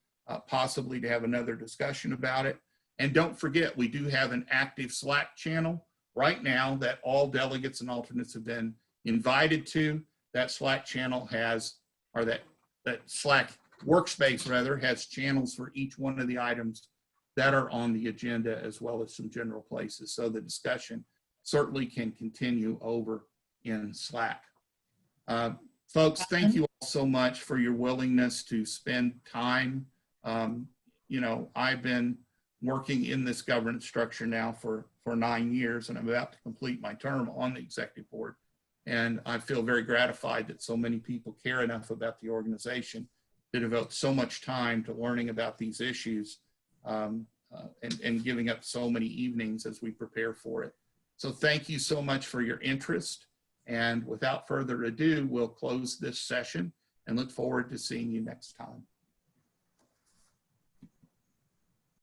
possibly to have another discussion about it. And don't forget, we do have an active Slack channel right now that all delegates and alternates have been invited to. That Slack channel has, or that Slack workspace rather, has channels for each one of the items that are on the agenda, as well as some general places. So the discussion certainly can continue over in Slack. Folks, thank you all so much for your willingness to spend time. You know, I've been working in this governance structure now for 9 years, and I'm about to complete my term on the executive board. And I feel very gratified that so many people care enough about the organization to devote so much time to learning about these issues, and giving up so many evenings as we prepare for it. So thank you so much for your interest. And without further ado, we'll close this session and look forward to seeing you next time.